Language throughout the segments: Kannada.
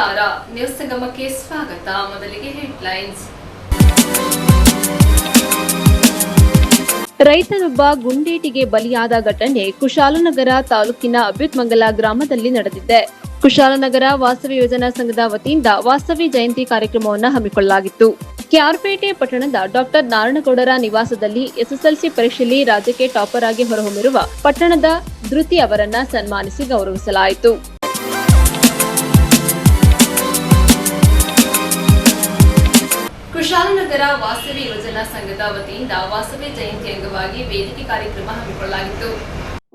ನಮಸ್ಕಾರ, ನ್ಯೂಸ್ ಸಂಗಮಕ್ಕೆ ಸ್ವಾಗತ. ಮೊದಲಿಗೆ ಹೆಡ್ಲೈನ್ಸ್. ರೈತನೊಬ್ಬ ಗುಂಡೇಟಿಗೆ ಬಲಿಯಾದ ಘಟನೆ ಕುಶಾಲನಗರ ತಾಲೂಕಿನ ಅಭ್ಯುತ್ಮಂಗಲ ಗ್ರಾಮದಲ್ಲಿ ನಡೆದಿದೆ. ಕುಶಾಲನಗರ ವಾಸವಿ ಯೋಜನಾ ಸಂಘದ ವತಿಯಿಂದ ವಾಸವಿ ಜಯಂತಿ ಕಾರ್ಯಕ್ರಮವನ್ನು ಹಮ್ಮಿಕೊಳ್ಳಲಾಗಿತ್ತು. ಕೆಆರ್ಪೇಟೆ ಪಟ್ಟಣದ ಡಾಕ್ಟರ್ ನಾರಾಯಣಗೌಡರ ನಿವಾಸದಲ್ಲಿ ಎಸ್ಎಸ್ಎಲ್ಸಿ ಪರೀಕ್ಷೆಯಲ್ಲಿ ರಾಜ್ಯಕ್ಕೆ ಟಾಪರ್ ಆಗಿ ಹೊರಹೊಮ್ಮಿರುವ ಪಟ್ಟಣದ ಧೃತಿ ಅವರನ್ನ ಸನ್ಮಾನಿಸಿ ಗೌರವಿಸಲಾಯಿತು. ಕುಶಾಲನಗರ ವಾಸವಿ ಯೋಜನಾ ಸಂಘದ ವತಿಯಿಂದ ವಾಸವಿ ಜಯಂತಿ ಅಂಗವಾಗಿ ವೇದಿಕೆ ಕಾರ್ಯಕ್ರಮ ಹಮ್ಮಿಕೊಳ್ಳಲಾಗಿತ್ತು.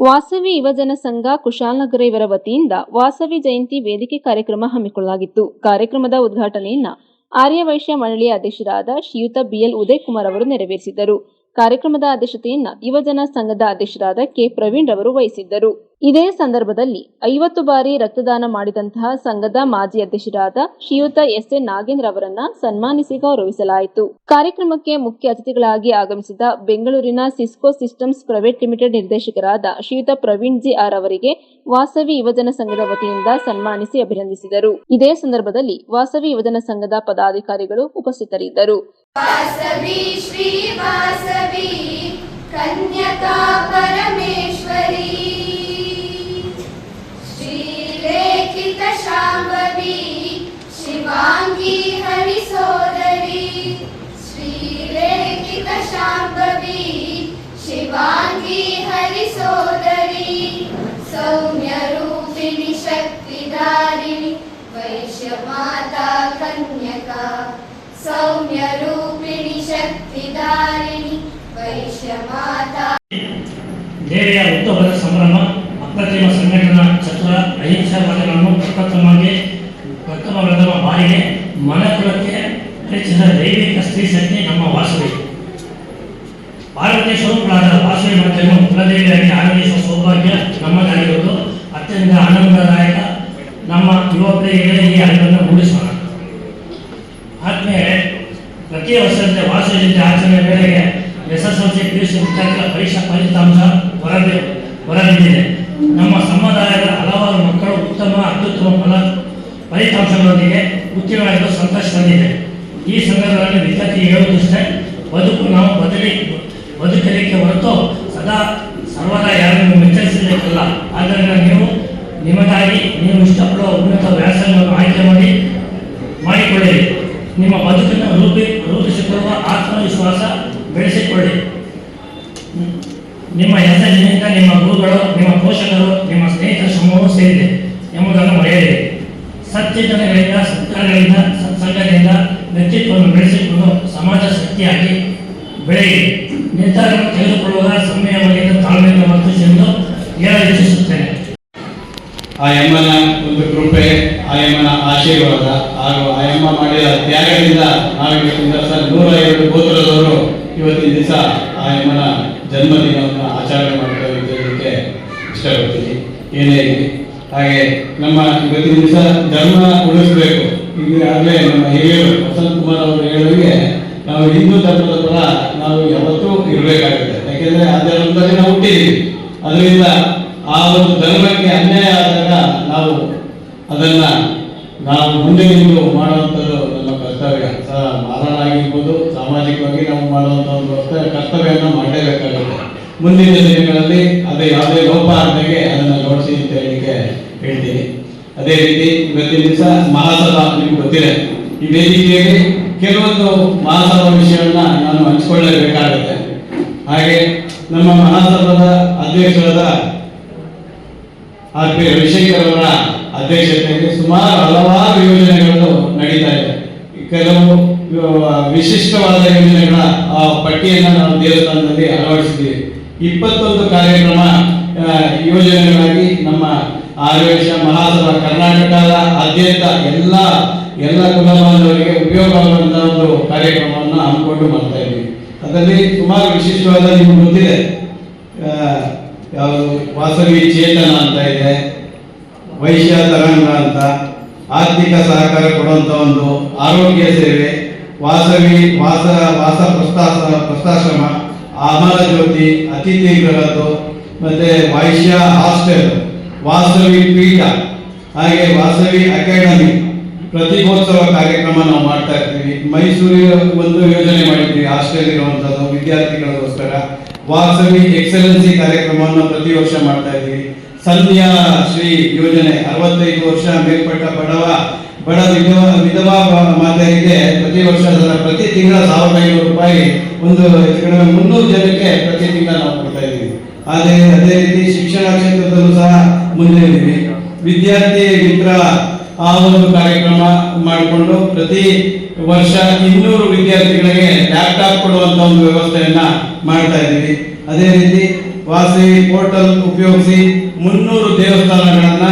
ವಾಸವಿ ಯುವಜನ ಸಂಘ ಕುಶಾಲನಗರ ಇವರ ವತಿಯಿಂದ ವಾಸವಿ ಜಯಂತಿ ವೇದಿಕೆ ಕಾರ್ಯಕ್ರಮ ಹಮ್ಮಿಕೊಳ್ಳಲಾಗಿತ್ತು. ಕಾರ್ಯಕ್ರಮದ ಉದ್ಘಾಟನೆಯನ್ನ ಆರ್ಯವೈಶ್ಯ ಮಂಡಳಿಯ ಅಧ್ಯಕ್ಷರಾದ ಶ್ರೀಯುತ ಬಿಎಲ್ ಉದಯ್ ಕುಮಾರ್ ಅವರು ನೆರವೇರಿಸಿದ್ದರು. ಕಾರ್ಯಕ್ರಮದ ಅಧ್ಯಕ್ಷತೆಯನ್ನ ಯುವಜನ ಸಂಘದ ಅಧ್ಯಕ್ಷರಾದ ಕೆ ಪ್ರವೀಣ್ ರವರು ವಹಿಸಿದ್ದರು. ಇದೇ ಸಂದರ್ಭದಲ್ಲಿ 50 ಬಾರಿ ರಕ್ತದಾನ ಮಾಡಿದಂತಹ ಸಂಘದ ಮಾಜಿ ಅಧ್ಯಕ್ಷರಾದ ಶ್ರೀಯುತ ಎಸ್.ಎನ್. ನಾಗೇಂದ್ರ ಅವರನ್ನ ಸನ್ಮಾನಿಸಿ ಗೌರವಿಸಲಾಯಿತು. ಕಾರ್ಯಕ್ರಮಕ್ಕೆ ಮುಖ್ಯ ಅತಿಥಿಗಳಾಗಿ ಆಗಮಿಸಿದ ಬೆಂಗಳೂರಿನ ಸಿಸ್ಕೋ ಸಿಸ್ಟಮ್ಸ್ ಪ್ರೈವೇಟ್ ಲಿಮಿಟೆಡ್ ನಿರ್ದೇಶಕರಾದ ಶ್ರೀಯುತ ಪ್ರವೀಣ್ ಜಿ ಆರ್ ಅವರಿಗೆ ವಾಸವಿ ಯುವಜನ ಸಂಘದ ವತಿಯಿಂದ ಸನ್ಮಾನಿಸಿ ಅಭಿನಂದಿಸಿದರು. ಇದೇ ಸಂದರ್ಭದಲ್ಲಿ ವಾಸವಿ ಯುವಜನ ಸಂಘದ ಪದಾಧಿಕಾರಿಗಳು ಉಪಸ್ಥಿತರಿದ್ದರು. ವಾಸವಿ ಶ್ರೀ ವಾಸವಿ ಕನ್ಯಕಾ ಪರಮೇಶ್ವರಿ ಶ್ರೀಲೇಖಿತ ಶಾಂಭವಿ ಶಿವಾಂಗಿ ಹರಿಸೋದರಿ ಶ್ರೀಲೇಖಿತ ಶಾಂಭವಿ ಶಿವಾಂಗಿ ಹರಿಸೋದರಿ ಸೌಮ್ಯ ರೂಪಿಣಿ ಶಕ್ತಿಧಾರಿಣಿ ವೈಶ್ಯ ಮಾತಾ ಕನ್ಯಕಾ ಸೌಮ್ಯ ರೂಪಿಣಿ ಶಕ್ತಿಧಾರಿಣಿ ವೈಶ್ಯ ಮಾತಾ. ದೇವಿಯ ಹುಟ್ಟುಹಬ್ಬದ ಸಂಭ್ರಮ ಅಪ್ರತಿಮ ಸಂಘಟನಾ ಚತುರ ಅಹಿಂಸಾವಾದಗಳನ್ನು ಪ್ರಥಮ ಬಾರಿಗೆ ಮನಕುಲಕ್ಕೆ ಹೆಚ್ಚಿದ ದೈವಿಕ ಸ್ತ್ರೀ ಶಕ್ತಿ ನಮ್ಮ ವಾಸವಿ. ಪಾರ್ವತಿ ಸ್ವರೂಪರಾದ ವಾಸವಿ ಮಾತೆಯನ್ನು ಕುಲದೇವಿಯಾಗಿ ಆರಾಧಿಸುವ ಸೌಭಾಗ್ಯ ನಮ್ಮದಾಗಿರುವುದು ಅತ್ಯಂತ ಆನಂದದಾಯಕ. ನಮ್ಮ ಯುವಕರಿಗೆ ಈ ಹಬ್ಬವನ್ನು ಮೂಡಿಸೋಣ. ಆದ್ಮೇಲೆ ಪ್ರತಿ ವರ್ಷದಂತೆ ವಾಸವಿ ಜಯಂತಿ ಆಚರಣೆ ವೇಳೆಗೆ ಎಸ್ಎಸ್ಎಲ್ಸಿ ಪಿಯುಸಿ ವಿದ್ಯಾರ್ಥಿಗಳ ಪರೀಕ್ಷಾ ಫಲಿತಾಂಶ ಹೊರಬಿದ್ದಿದೆ. ನಮ್ಮ ಸಮುದಾಯದ ಹಲವಾರು ಮಕ್ಕಳು ಅತ್ಯುತ್ತಮ ಫಲಿತಾಂಶಗಳೊಂದಿಗೆ ಉತ್ತೀರ್ಣರಾಗಲು ಸಂತೋಷ ತಂದಿದೆ. ಈ ಸಂದರ್ಭದಲ್ಲಿ ವಿದ್ಯಾರ್ಥಿ ಹೇಳುವುದಷ್ಟೇ, ನಾವು ಬದುಕಲಿಕ್ಕೆ ಹೊರತು ಸರ್ವದಾ ಯಾರನ್ನು ಮೆಚ್ಚರಿಸಲಿಕ್ಕಲ್ಲ. ಆದ್ದರಿಂದ ನಿಮಗಾಗಿ ನೀವು ಇಷ್ಟಪಡುವ ಉನ್ನತ ವ್ಯಾಸಂಗವನ್ನು ಆಯ್ಕೆ ಮಾಡಿಕೊಳ್ಳಿರಿ. ನಿಮ್ಮ ಬದುಕನ್ನು ರೂಪಿಸಿಕೊಳ್ಳುವ ಆತ್ಮವಿಶ್ವಾಸ ಬೆಳೆಸಿಕೊಳ್ಳಿ. ನಿಮ್ಮ ಹೆಸರಿನಿಂದ ನಿಮ್ಮ ಗುರುಗಳು, ನಿಮ್ಮ ಪೋಷಕರು, ನಿಮ್ಮ ಸ್ನೇಹಿತರ ಶ್ರಮವೂ ಸೇರಿದೆ ಎಂಬುದನ್ನು ಮರೆಯಲಿದೆ. ಸತ್ಯಜನಗಳಿಂದ, ಸತ್ಕಾರಗಳಿಂದ, ಸತ್ಸಂಗದಿಂದ ವ್ಯಕ್ತಿತ್ವವನ್ನು ಬೆಳೆಸಿಕೊಂಡು ಸಮಾಜ ಶಕ್ತಿಯಾಗಿ ಬೆಳೆಯಿರಿ. ನಿರ್ಧಾರವನ್ನು ತೆಗೆದುಕೊಳ್ಳುವ ಸಂಯಮದಿಂದ ತಾಳ್ಮೆಯಿಂದ ವರ್ತಿಸೆಂದು ಹೇಳಲು ಇಚ್ಛಿಸುತ್ತೇನೆ. ಆ ಯಮ್ಮನ ಒಂದು ಕೃಪೆ, ಆ ಯಮ್ಮನ ಆಶೀರ್ವಾದ ಹಾಗೂ ಆ ಯಮ್ಮ ಮಾಡಿದ ತ್ಯಾಗದಿಂದ ನಾವು ಇವತ್ತಿನ 150 ಗೋತ್ರದವರು ಇವತ್ತಿನ ದಿವಸ ಆ ಯಮ್ಮನ ಜನ್ಮದಿನವನ್ನು ಆಚರಣೆ ಮಾಡ್ತಾ ಇದ್ದಕ್ಕೆ ಇಷ್ಟಪಡ್ತೀನಿ. ಏನೇ ಇರಲಿ, ಹಾಗೆ ನಮ್ಮ ಇವತ್ತಿನ ದಿವಸ ಧರ್ಮ ಉಳಿಸಬೇಕು. ಈಗಾಗಲೇ ನಮ್ಮ ಹಿರಿಯರು ವಸಂತ್ ಕುಮಾರ್ ಅವರು ಹೇಳುವಾಗೆ ನಾವು ಹಿಂದೂ ಧರ್ಮದ ಪರ ನಾವು ಯಾವತ್ತೂ ಇರಬೇಕಾಗುತ್ತೆ. ಯಾಕೆಂದರೆ ಆ ಧರ್ಮದಲ್ಲಿ ನಾವು ಹುಟ್ಟಿದ್ದೀವಿ. ಅದರಿಂದ ಆ ಒಂದು ಧರ್ಮಕ್ಕೆ ಅನ್ಯಾಯ ಆದಾಗ ನಾವು ಮುಂದೆ ನಿಂತು ಮಾಡುವಂಥದ್ದು ನಮ್ಮ ಕರ್ತವ್ಯ. ಮಾರಣ ಆಗಿರ್ಬೋದು, ಸಾಮಾಜಿಕವಾಗಿ ನಾವು ಮಾಡುವಂಥ ಒಂದು ಕರ್ತವ್ಯವನ್ನು ಮಾಡಲೇಬೇಕಾಗುತ್ತೆ. ಮುಂದಿನ ದಿನಗಳಲ್ಲಿ ಅದು ಯಾವುದೇ ಲೋಪ ಆದಾಗೆ ಅದನ್ನು ನೋಡಿಸಿ ಅಂತ ಹೇಳ್ತೀನಿ. ಅದೇ ರೀತಿ ಇವತ್ತಿನ ದಿವಸ ಮಹಾಸಭಾ ನಿಮ್ಗೆ ಗೊತ್ತಿದೆ. ಈ ವೇದಿಕೆಯಲ್ಲಿ ಕೆಲವೊಂದು ಮಹಾಸಭಾ ವಿಷಯವನ್ನು ನಾನು ಹಂಚಿಕೊಳ್ಳಲೇಬೇಕಾಗುತ್ತೆ. ಹಾಗೆ ನಮ್ಮ ಮಹಾಸಭಾದ ಅಧ್ಯಕ್ಷರಾದ ಆರ್ ಪಿ ರವಿಶಂಕರ್ ಅವರ ಅಧ್ಯಕ್ಷತೆಯಲ್ಲಿ ಸುಮಾರು ಹಲವಾರು ಯೋಜನೆಗಳು ನಡೀತಾ ಇದೆ. ಕೆಲವು ವಿಶಿಷ್ಟವಾದ ಯೋಜನೆಗಳ ಪಟ್ಟಿಯನ್ನು ನಾವು ದೇವಸ್ಥಾನದಲ್ಲಿ ಅಳವಡಿಸಿದ್ದೀವಿ. 21 ಕಾರ್ಯಕ್ರಮ ಯೋಜನೆಗಳಾಗಿ ನಮ್ಮ ಆರ್ಯವೈಶ್ಯ ಮಹಾಸಭಾ ಕರ್ನಾಟಕದಾದ್ಯಂತ ಎಲ್ಲ ಕುಲಬಾಂಧವರಿಗೆ ಉಪಯೋಗವಾಗುವಂತಹ ಒಂದು ಕಾರ್ಯಕ್ರಮವನ್ನು ಹಮ್ಮಿಕೊಂಡು ಮಾಡ್ತಾ ಇದ್ದೀವಿ. ಅದರಲ್ಲಿ ಸುಮಾರು ವಿಶಿಷ್ಟವಾದ ನಿಮ್ಗೆ ಗೊತ್ತಿದೆ, ಯಾವುದು ವಾಸವಿ ಚೇತನ ಅಂತ ಇದೆ, ವೈಶ್ಯ ತರಂಗ ಅಂತ, ಆರ್ಥಿಕ ಸಹಕಾರ ಕೊಡುವಂಥ ಒಂದು ಆರೋಗ್ಯ ಸೇವೆ, ವಾಸವಿ ವಾಸ ಪ್ರಸ್ಥಾಶ್ರಮ, ಅಮರ ಜ್ಯೋತಿ, ಅತಿಥಿ ಗೃಹದ್ದು, ಮತ್ತೆ ವೈಶ್ಯ ಹಾಸ್ಟೆಲ್, ವಾಸವಿ ಪೀಠ, ಹಾಗೆ ವಾಸವಿ ಅಕಾಡೆಮಿ, ಪ್ರತಿಭೋತ್ಸವ ಕಾರ್ಯಕ್ರಮ ನಾವು ಮಾಡ್ತಾ ಇರ್ತೀವಿ. ಮೈಸೂರಿಗೆ ಒಂದು ಯೋಜನೆ ಮಾಡಿದ್ವಿ, ಹಾಸ್ಟೆಲ್ ಇರುವಂಥದ್ದು ವಿದ್ಯಾರ್ಥಿಗಳಿಗೋಸ್ಕರ. ವಾಸವಿ ಎಕ್ಸಲೆನ್ಸಿ ಕಾರ್ಯಕ್ರಮವನ್ನು ಪ್ರತಿ ವರ್ಷ ಮಾಡ್ತಾ ಇದ್ದೀವಿ. ಸಂಧ್ಯಾ ಶ್ರೀ ಯೋಜನೆ 65 ವರ್ಷ ಮೇಲ್ಪಟ್ಟ ಬಡ ವಿಧವಾ ಮಾತೆಯರಿಗೆ ಪ್ರತಿ ವರ್ಷ ಪ್ರತಿ ತಿಂಗಳ 1500 ರೂಪಾಯಿ, ಒಂದು ಹೆಚ್ಚು ಕಡಿಮೆ 300 ಜನಕ್ಕೆ ಪ್ರತಿ ತಿಂಗಳ ನಾವು ಕೊಡ್ತಾ ಇದ್ದೀವಿ. ಅದೇ ರೀತಿ ಶಿಕ್ಷಣ ಕ್ಷೇತ್ರದಲ್ಲೂ ಸಹ ಮುಂದೆ ಇದ್ದೀವಿ. ವಿದ್ಯಾರ್ಥಿ ಮಿತ್ರ ಆ ಒಂದು ಕಾರ್ಯಕ್ರಮ ಮಾಡಿಕೊಂಡು ಪ್ರತಿ ವರ್ಷ 200 ವಿದ್ಯಾರ್ಥಿಗಳಿಗೆ ಲ್ಯಾಪ್ಟಾಪ್ ಕೊಡುವಂತ ಒಂದು ವ್ಯವಸ್ಥೆಯನ್ನ ಮಾಡ್ತಾ ಇದ್ದೀವಿ. ಅದೇ ರೀತಿ ವಾಸವಿ ಪೋರ್ಟಲ್ ಉಪಯೋಗಿಸಿ 300 ದೇವಸ್ಥಾನಗಳನ್ನ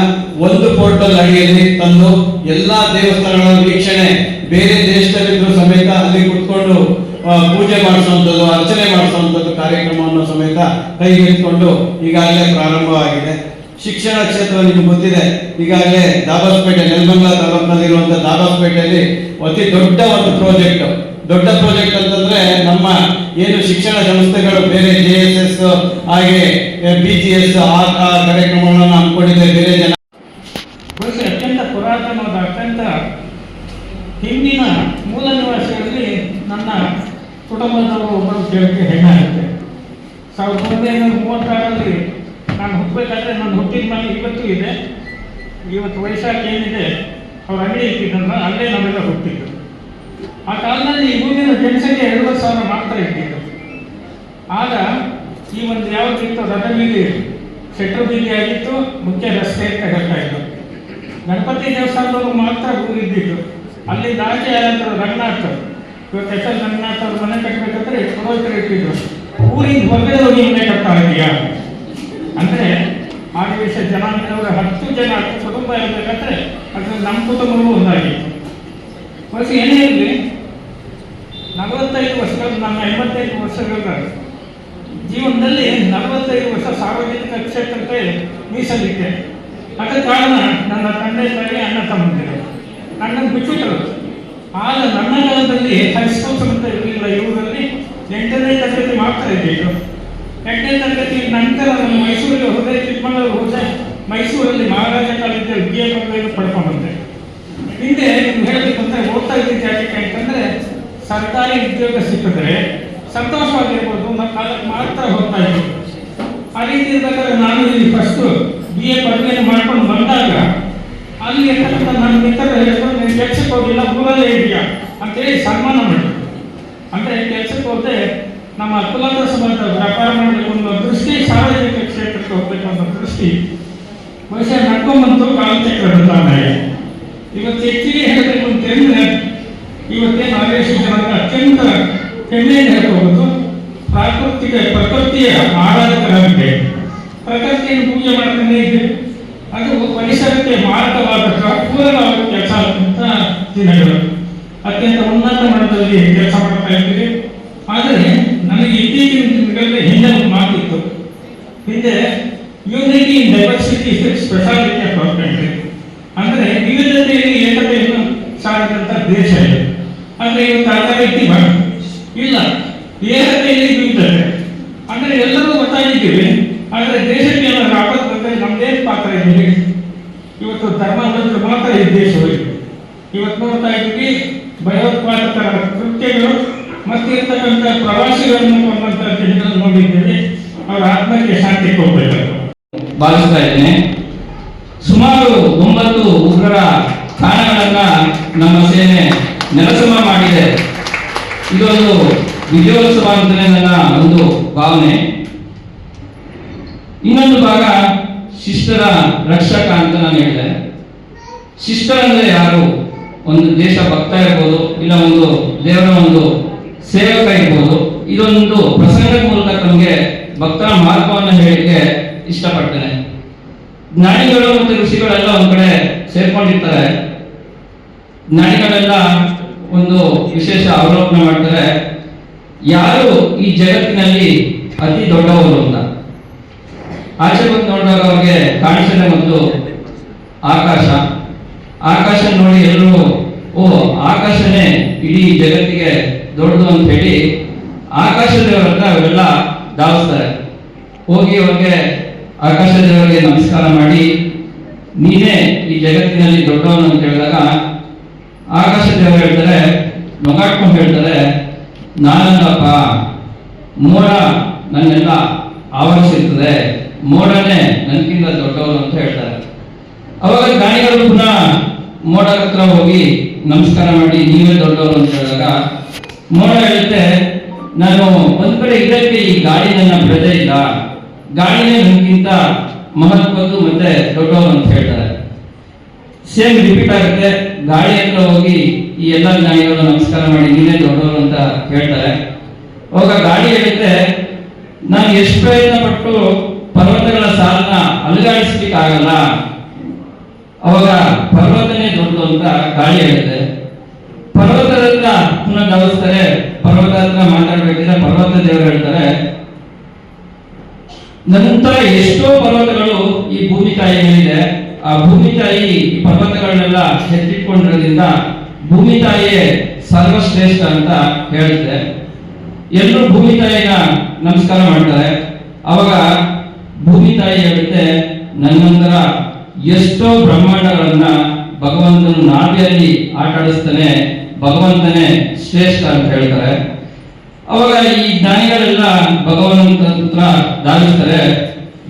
ಒಂದು ಪೋರ್ಟಲ್ ಅಡಿಯಲ್ಲಿ ತಂದು ಎಲ್ಲಾ ದೇವಸ್ಥಾನಗಳ ವೀಕ್ಷಣೆ, ಬೇರೆ ದೇಶದಲ್ಲಿದ್ರು ಸಮೇತ ಅಲ್ಲಿ ಕುತ್ಕೊಂಡು ಪೂಜೆ ಮಾಡಿಸುವಂಥದ್ದು, ಅರ್ಚನೆ ಮಾಡಿಸುವಂಥದ್ದು ಕಾರ್ಯಕ್ರಮವನ್ನು ಸಮೇತ ಕೈಗೆತ್ತಿಕೊಂಡು ಈಗಾಗಲೇ ಪ್ರಾರಂಭವಾಗಿದೆ. ಶಿಕ್ಷಣ ಕ್ಷೇತ್ರ ನಿಮ್ಗೆ ಗೊತ್ತಿದೆ, ಈಗಾಗಲೇ ದಾಬಾಸ್ಪೇಟೆ, ನೆಲಮಂಗಲ ತಾಲೂಕಿನಲ್ಲಿರುವಂತಹ ದಾಬಾಸ್ಪೇಟೆಯಲ್ಲಿ ಅತಿ ದೊಡ್ಡ ಒಂದು ಪ್ರಾಜೆಕ್ಟ್ ಅಂತಂದ್ರೆ ನಮ್ಮ ಏನು ಶಿಕ್ಷಣ ಸಂಸ್ಥೆಗಳು ಬೇರೆ JSS ಹಾಗೆ BGS ಆ ಕಾರ್ಯಕ್ರಮಗಳನ್ನು ಹಮ್ಮಿಕೊಂಡಿದೆ. ಬೇರೆ ಜನ ಅತ್ಯಂತ ಪುರಾತನವಾದ, ಅತ್ಯಂತ ಹಿಂದಿನ ಮೂಲ ನಿವಾಸಿಗಳಲ್ಲಿ ನನ್ನ ಕುಟುಂಬದವರು ಒಬ್ಬರು ಕೇಳಕ್ಕೆ ಹೆಣ್ಣಾಗುತ್ತೆ. 1936ರಲ್ಲಿ ನಾನು ಹುಟ್ಟಬೇಕಾದ್ರೆ ನಾನು ಹುಟ್ಟಿದ ಮನೆ ಇವತ್ತು ಇದೆ. ಇವತ್ತು ವೈಶಾಖ ಏನಿದೆ ಅವ್ರ ಅಂಗಡಿ ಇಟ್ಟಿದ್ದಂದ್ರೆ ಅಲ್ಲೇ ನಾವೆಲ್ಲ ಹುಟ್ಟಿದ್ದು. ಆ ಕಾಲದಲ್ಲಿ ಊರಿನ ಜನಸಂಖ್ಯೆ 70,000 ಮಾತ್ರ ಇಟ್ಟಿದ್ದು. ಆಗ ಈ ಒಂದು ಯಾವುದಿತ್ತು ರಥಬೀದಿ, ಶೆಟ್ರು ಬೀದಿ ಆಗಿತ್ತು, ಮುಖ್ಯ ರಸ್ತೆ ಅಂತ ಹೇಳ್ತಾ ಇತ್ತು. ಗಣಪತಿ ದೇವಸ್ಥಾನದವರು ಮಾತ್ರ ಊರಿದ್ದಿತ್ತು. ಅಲ್ಲಿಂದ ಆಚೆ ಯಾರಂತ ರಂಗನಾಥ್, ಇವತ್ತು SL ರಂಗನಾಥ್ ಅವ್ರ ಮನೆ ಕಟ್ಟಬೇಕಾದ್ರೆ ಪುರೋಹಿತರು ಇಟ್ಟಿದ್ರು. ಊರಿನ ಹೊರಗಡೆ ಹೋಗಿ ಮನೆ ಕಟ್ತಾ ಇದೆಯಾ ಅಂದರೆ ಆದಿವಾಸಿ ಜನಾಂಗದವರ 10 ಜನ 10 ಕುಟುಂಬ ಇರಬೇಕಾದ್ರೆ ಅದ್ರಲ್ಲಿ ನಮ್ಮ ಕುಟುಂಬವೂ ಒಂದಾಗಿತ್ತು. ಬಸ್ ಏನೇ ಇರಲಿ, 45 ವರ್ಷಗಳು, ನನ್ನ 85 ವರ್ಷಗಳ ಜೀವನದಲ್ಲಿ 45 ವರ್ಷ ಸಾರ್ವಜನಿಕ ಕ್ಷೇತ್ರಕ್ಕೆ ಮೀಸಲಿಟ್ಟೆ. ಅದರ ಕಾರಣ ನನ್ನ ತಂದೆ ತಾಯಿ, ಅಣ್ಣ ತಮ್ಮಂದಿರು ನನ್ನನ್ನು ಬಿಟ್ಟುಬಿಟ್ಟರು. ಆಗ ನನ್ನ ಕಾಲದಲ್ಲಿ ಹೈಸ್ಕೂಲ್ ಸಮೇತ ಇರಲಿಲ್ಲ. ಇವರಲ್ಲಿ 8ನೇ ತರಗತಿ ಮಾತ್ರ ಇದ್ದಿತ್ತು. 8ನೇ ತರಗತಿ ನಂತರ ನಾನು ಮೈಸೂರಿಗೆ ಹೋದೆ, ಚಿಕ್ಕಮಗಳೂರು ಹೋದೆ. ಮೈಸೂರಲ್ಲಿ ಮಹಾರಾಜ ಕಾಲೇಜಲ್ಲಿ BA ಪಡ್ಕೊಂಡ್ಬಂದೆ. ಹಿಂದೆ ನೀವು ಹೇಳಬೇಕಂದ್ರೆ ಓದ್ತಾ ಇದ್ದಿದ್ದು ಯಾಕೆ ಅಂತಂದ್ರೆ ಸರ್ಕಾರಿ ಉದ್ಯೋಗ ಸಿಕ್ಕಿದ್ರೆ ಸಂತೋಷವಾಗಿರ್ಬೋದು ಅನ್ನೋ ಕಾಲಕ್ಕೆ ಮಾತ್ರ ಹೋಗ್ತಾ ಇದ್ವಿ. ಆ ರೀತಿ ಇರ್ಬೇಕಾದ್ರೆ ನಾನು ಇಲ್ಲಿ ಫಸ್ಟ್ BA ಪದವಿಯನ್ನು ಮಾಡ್ಕೊಂಡು ಬಂದಾಗ ಅಲ್ಲಿ ಇರ್ತಕ್ಕಂಥ ನನ್ನ ಮಿತ್ರರು ಹೇಳ್ಕೊಂಡು ನೀನು ಕೆಲಸಕ್ಕೆ ಹೋಗಿಲ್ಲ, ಊರಲ್ಲೇ ಇದೆಯಾ ಅಂತೇಳಿ ಸನ್ಮಾನ ಮಾಡಿದ್ರು. ಅಂದರೆ ಕೆಲಸಕ್ಕೆ ಹೋದ್ರೆ ನಮ್ಮ ಕುಲದ ಸಮೇತ ವ್ಯಾಪಾರ ಮಾಡಬೇಕು ಅನ್ನೋ ದೃಷ್ಟಿ, ಸಾರ್ವಜನಿಕ ಕ್ಷೇತ್ರಕ್ಕೆ ಹೋಗ್ಬೇಕು ಅನ್ನೋ ದೃಷ್ಟಿ ಬಹುಶಃ ನಡ್ಕೊಂಡ್ಬಂತು ಕಾಲಚಕ್ರ ಬದಲಾವಣೆ. ಇವತ್ತು ಹೆಚ್ಚಿಗೆ ಹೇಳಬೇಕು ಅಂತಂದ್ರೆ ಇವತ್ತೇನು ಆದೇಶ ಅತ್ಯಂತ ಹೆಮ್ಮೆಯಿಂದ ಹೇಳ್ಕೋಬಹುದು. ಪ್ರಕೃತಿಯ ಆರಾಧಕರಾಗಿದೆ. ಪ್ರಕೃತಿಯನ್ನು ಪೂಜೆ ಮಾಡ್ತಾನೆ ಇದ್ದೀವಿ. ಅದು ಪರಿಸರಕ್ಕೆ ಮಾರಕವಾದ ಪೂರಕವಾದ ಕೆಲಸ ಆದಂಥ ದಿನಗಳು. ಅತ್ಯಂತ ಉನ್ನತ ಮಟ್ಟದಲ್ಲಿ ಕೆಲಸ ಮಾಡ್ತಾ ಇದ್ದೀವಿ. ಆದರೆ ನನಗೆ ಇತ್ತೀಚಿನ ದಿನಗಳಲ್ಲಿ ಹಿಂದೆ ಒಂದು ಮಾತಿತ್ತು. ಹಿಂದೆ unity in diversity is speciality of our country. ಅಂದರೆ ವಿವಿಧತೆಯಲ್ಲಿ ಏಕತೆಯನ್ನು ಸಾರಿದಂಥ ದೇಶ ಇದು. ಅಂದರೆ ಇವತ್ತು ಅರ್ಥ ರೀತಿ ಇಲ್ಲ, ಏಕತೆಯಲ್ಲಿ ವಿವಿಧತೆ ಅಂದರೆ ಎಲ್ಲರೂ ಗೊತ್ತಾಗಿದ್ದೀವಿ. ಆದರೆ ದೇಶಕ್ಕೆ ಏನಾದ್ರು ಆಪತ್ತು ಬಂದರೆ ನಮ್ದೇನು ಪಾತ್ರ ಇದೆ? ಇವತ್ತು ಧರ್ಮ ಬಂದ್ರೆ ಮಾತ್ರ ಈ ದೇಶವಿದೆ. ಇವತ್ತು ನೋಡ್ತಾ ಇದ್ದೀವಿ ಭಯೋತ್ಪಾದಕರ ಕೃತ್ಯಗಳು ಮತ್ತೆ ಇರ್ತಕ್ಕಂಥ ಪ್ರವಾಸಿಗಳನ್ನು ಕೊಂದಂಥ ಜನಗಳನ್ನು ನೋಡಿದ್ದೀವಿ. ಅವರ ಆತ್ಮಕ್ಕೆ ಶಾಂತಿ ಕೊಡಬೇಕು ಭಾವಿಸ್ತಾ ಇದ್ದೇನೆ. ಸುಮಾರು 9 ಉಗ್ರರ ತಾಣಗಳನ್ನ ನಮ್ಮ ಸೇನೆ ನೆಲಸಮ ಮಾಡಿದೆ. ಇದೊಂದು ವಿಜಯೋತ್ಸವ ಅಂತಲೇ ನನ್ನ ಒಂದು ಭಾವನೆ. ಇನ್ನೊಂದು ಭಾಗ ಶಿಷ್ಟರ ರಕ್ಷಕ ಅಂತ ನಾನು ಹೇಳಿದೆ. ಶಿಷ್ಟರ ಅಂದ್ರೆ ಯಾರು? ಒಂದು ದೇಶ ಭಕ್ತ ಇರ್ಬೋದು, ಇಲ್ಲ ಒಂದು ದೇವರ ಒಂದು ಸೇವಕ ಇರ್ಬೋದು. ಇದೊಂದು ಪ್ರಸಂಗದ ಮೂಲಕ ನಮಗೆ ಭಕ್ತರ ಮಾರ್ಗವನ್ನು ಹೇಳಲಿಕ್ಕೆ ಇಷ್ಟಪಡ್ತೇನೆ. ಜ್ಞಾನಿಗಳು ಮತ್ತು ಋಷಿಗಳೆಲ್ಲ ಒಂದ್ ಕಡೆ ಸೇರ್ಕೊಂಡಿರ್ತಾರೆ. ಜ್ಞಾನಿಗಳೆಲ್ಲ ಒಂದು ವಿಶೇಷ ಅವಲೋಕನ ಮಾಡ್ತಾರೆ, ಯಾರು ಈ ಜಗತ್ತಿನಲ್ಲಿ ಅತಿ ದೊಡ್ಡವರು ಅಂತ. ಆಚೆ ಬಂದು ನೋಡಿದಾಗ ಅವ್ರಿಗೆ ಕಾಣಿಸದೆ ಮತ್ತು ಆಕಾಶ ನೋಡಿ ಎಲ್ಲರೂ ಓ ಆಕಾಶನೇ ಇಡೀ ಜಗತ್ತಿಗೆ ದೊಡ್ಡದು ಅಂತ ಹೇಳಿ ಆಕಾಶ ದೇವರ ಹತ್ರ ಅವೆಲ್ಲ ಧಾವಿಸ್ತಾರೆ. ಹೋಗಿ ಅವ್ರಿಗೆ ಆಕಾಶ ದೇವರಿಗೆ ನಮಸ್ಕಾರ ಮಾಡಿ ನೀನೇ ಈ ಜಗತ್ತಿನಲ್ಲಿ ದೊಡ್ಡವನು ಅಂತ ಹೇಳಿದಾಗ ಆಕಾಶ ದೇವರು ಹೇಳ್ತಾರೆ, ನಗಾಡ್ಕೊಂಡು ಹೇಳ್ತಾರೆ, ನಾನಲ್ಲಪ್ಪ, ಮೋಡ ನನ್ನೆಲ್ಲ ಆವರಿಸಿರ್ತದೆ, ಮೋಡನೇ ನನಗಿಂತ ದೊಡ್ಡವರು ಅಂತ ಹೇಳ್ತಾರೆ. ಅವಾಗ ಜ್ಞಾನಿಗಳು ಪುನಃ ಮೋಡ ಹತ್ರ ಹೋಗಿ ನಮಸ್ಕಾರ ಮಾಡಿ ನೀವೇ ದೊಡ್ಡವರು ಅಂತ ಹೇಳಿದಾಗ ಮೋಡ ಹೇಳುತ್ತೆ, ನಾನು ಒಂದ್ ಕಡೆ ಇದಕ್ಕೆ ಈ ಗಾಳಿ ನನ್ನ ಬಿಡದೇ ಇಲ್ಲ, ಗಾಳಿನೇ ನನಗಿಂತ ಮಹತ್ವದ್ದು ಮತ್ತೆ ದೊಡ್ಡವರು ಅಂತ ಹೇಳ್ತಾರೆ. ಸೇಮ್ ರಿಪೀಟ್ ಆಗುತ್ತೆ. ಗಾಳಿ ಹತ್ರ ಹೋಗಿ ಈ ಎಲ್ಲ ಜ್ಞಾನಿಗಳು ನಮಸ್ಕಾರ ಮಾಡಿ ನೀವೇ ದೊಡ್ಡವರು ಅಂತ ಹೇಳ್ತಾರೆ. ಅವಾಗ ಗಾಳಿ ಹೇಳುತ್ತೆ, ನಾನು ಎಷ್ಟು ಪ್ರಯತ್ನ ಪಟ್ಟು ಪರ್ವತಗಳ ಸಾಲನ್ನ ಅಲುಗಾಡಿಸ್ಲಿಕ್ಕೆ ಆಗಲ್ಲ, ಅವಾಗ ಪರ್ವತನೇ ದೊಡ್ಡದು ಅಂತ ಗಾಳಿ ಹೇಳುತ್ತೆ. ಪರ್ವತದ ಹತ್ರ ಪುನಃ ಧಾವಿಸ್ತಾರೆ. ಪರ್ವತ ಹತ್ರ ಮಾತಾಡ್ಬೇಕಿದ್ರೆ ಪರ್ವತ ದೇವರು ಹೇಳ್ತಾರೆ, ನಂತರ ಎಷ್ಟೋ ಪರ್ವತಗಳು ಈ ಭೂಮಿ ತಾಯಿ ಮೇಲಿದೆ, ಆ ಭೂಮಿ ತಾಯಿ ಈ ಪರ್ವತಗಳನ್ನೆಲ್ಲ ಎತ್ತಿಟ್ಕೊಂಡಿರೋದ್ರಿಂದ ಭೂಮಿ ತಾಯಿಯೇ ಸರ್ವಶ್ರೇಷ್ಠ ಅಂತ ಹೇಳುತ್ತೆ. ಎಲ್ಲರೂ ಭೂಮಿ ತಾಯಿನ ನಮಸ್ಕಾರ ಮಾಡ್ತಾರೆ. ಅವಾಗ ಭೂಮಿ ತಾಯಿ ಹೇಳುತ್ತೆ, ನನ್ನಂತರ ಎಷ್ಟೋ ಬ್ರಹ್ಮಾಂಡಗಳನ್ನ ಭಗವಂತನು ನಾಭಿಯಲ್ಲಿ ಆಟ ಆಡಿಸ್ತಾನೆ, ಭಗವಂತನೇ ಶ್ರೇಷ್ಠ ಅಂತ ಹೇಳ್ತಾರೆ. ಅವಾಗ ಈ ಜ್ಞಾನಿಗಳೆಲ್ಲ ಭಗವಂತನ ಹತ್ರ ಧಾವಿಸ್ತಾರೆ.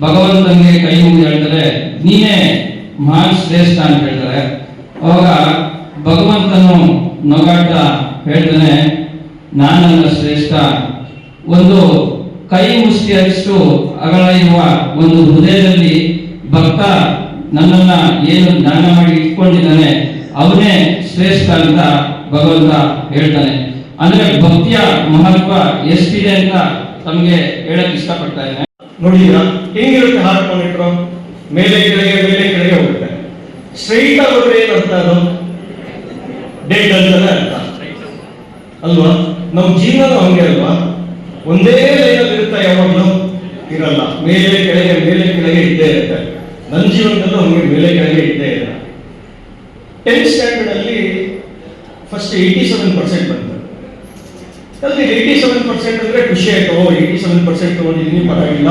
ಭಗವಂತನಿಗೆ ಕೈ ಮುಗಿದು ಹೇಳ್ತಾರೆ, ನೀನೇ ಮಹಾನ್ ಶ್ರೇಷ್ಠ ಅಂತ ಹೇಳ್ತಾರೆ. ಅವಾಗ ಭಗವಂತನು ನಗಾಡ್ತಾ ಹೇಳ್ತಾನೆ, ನಾನಲ್ಲ ಶ್ರೇಷ್ಠ, ಒಂದು ಕೈ ಮುಷ್ಟಿಯಷ್ಟು ಅಗಲ ಇರುವ ಒಂದು ಹೃದಯದಲ್ಲಿ ಭಕ್ತ ನನ್ನನ್ನ ಏನು ಜ್ಞಾನ ಮಾಡಿ ಇಟ್ಕೊಂಡಿದ್ದಾನೆ ಅವನೇ ಶ್ರೇಷ್ಠ ಅಂತ ಭಗವಂತ ಹೇಳ್ತಾನೆ. ಅಂದ್ರೆ ಭಕ್ತಿಯ ಮಹತ್ವ ಎಷ್ಟಿದೆ ಅಂತ ತಮಗೆ ಹೇಳಕ್ ಇಷ್ಟಪಡ್ತಾ ಇದ್ದೇನೆ. ನೋಡಿದ್ರ ಹೆಂಗಿರುತ್ತೆ ಹಾರ್ಮೋಮೀಟರ್, ಮೇಲೆ ಕೆಳಗೆ ಹೋಗುತ್ತೆ. ಸ್ಟ್ರೈಟ್ ಆಗಿ ಹೋದ್ರೆ ಏನರ್ಥ, ಅದು ಡೆಡ್ ಅಂತಾನೆ ಅರ್ಥ ಅಲ್ವಾ? ನಮ್ಮ ಜೀವನ ಹಂಗೆ ಅಲ್ವಾ? ಒಂದೇ ಲೈನಲ್ಲಿ ಇರುತ್ತಾ? ಯಾವಾಗಲೂ ಇರಲ್ಲ. ಮೇಲೆ ಕೆಳಗೆ ಇದ್ದೇ ಇರುತ್ತೆ. ನನ್ನ ಜೀವನದಲ್ಲೂ ಹಂಗೆ ಮೇಲೆ ಕೆಳಗೆ ಇದ್ದೇ ಇಲ್ಲ. 10th ಸ್ಟ್ಯಾಂಡರ್ಡ್ ಅಲ್ಲಿ ಫಸ್ಟ್ 87% ಬಂತು. ಅಲ್ಲಿ 87% ಅಂದ್ರೆ ಖುಷಿ ಆಯ್ತು, 87% ತಗೊಂಡಿದ್ದೀನಿ, ಪರವಾಗಿಲ್ಲ.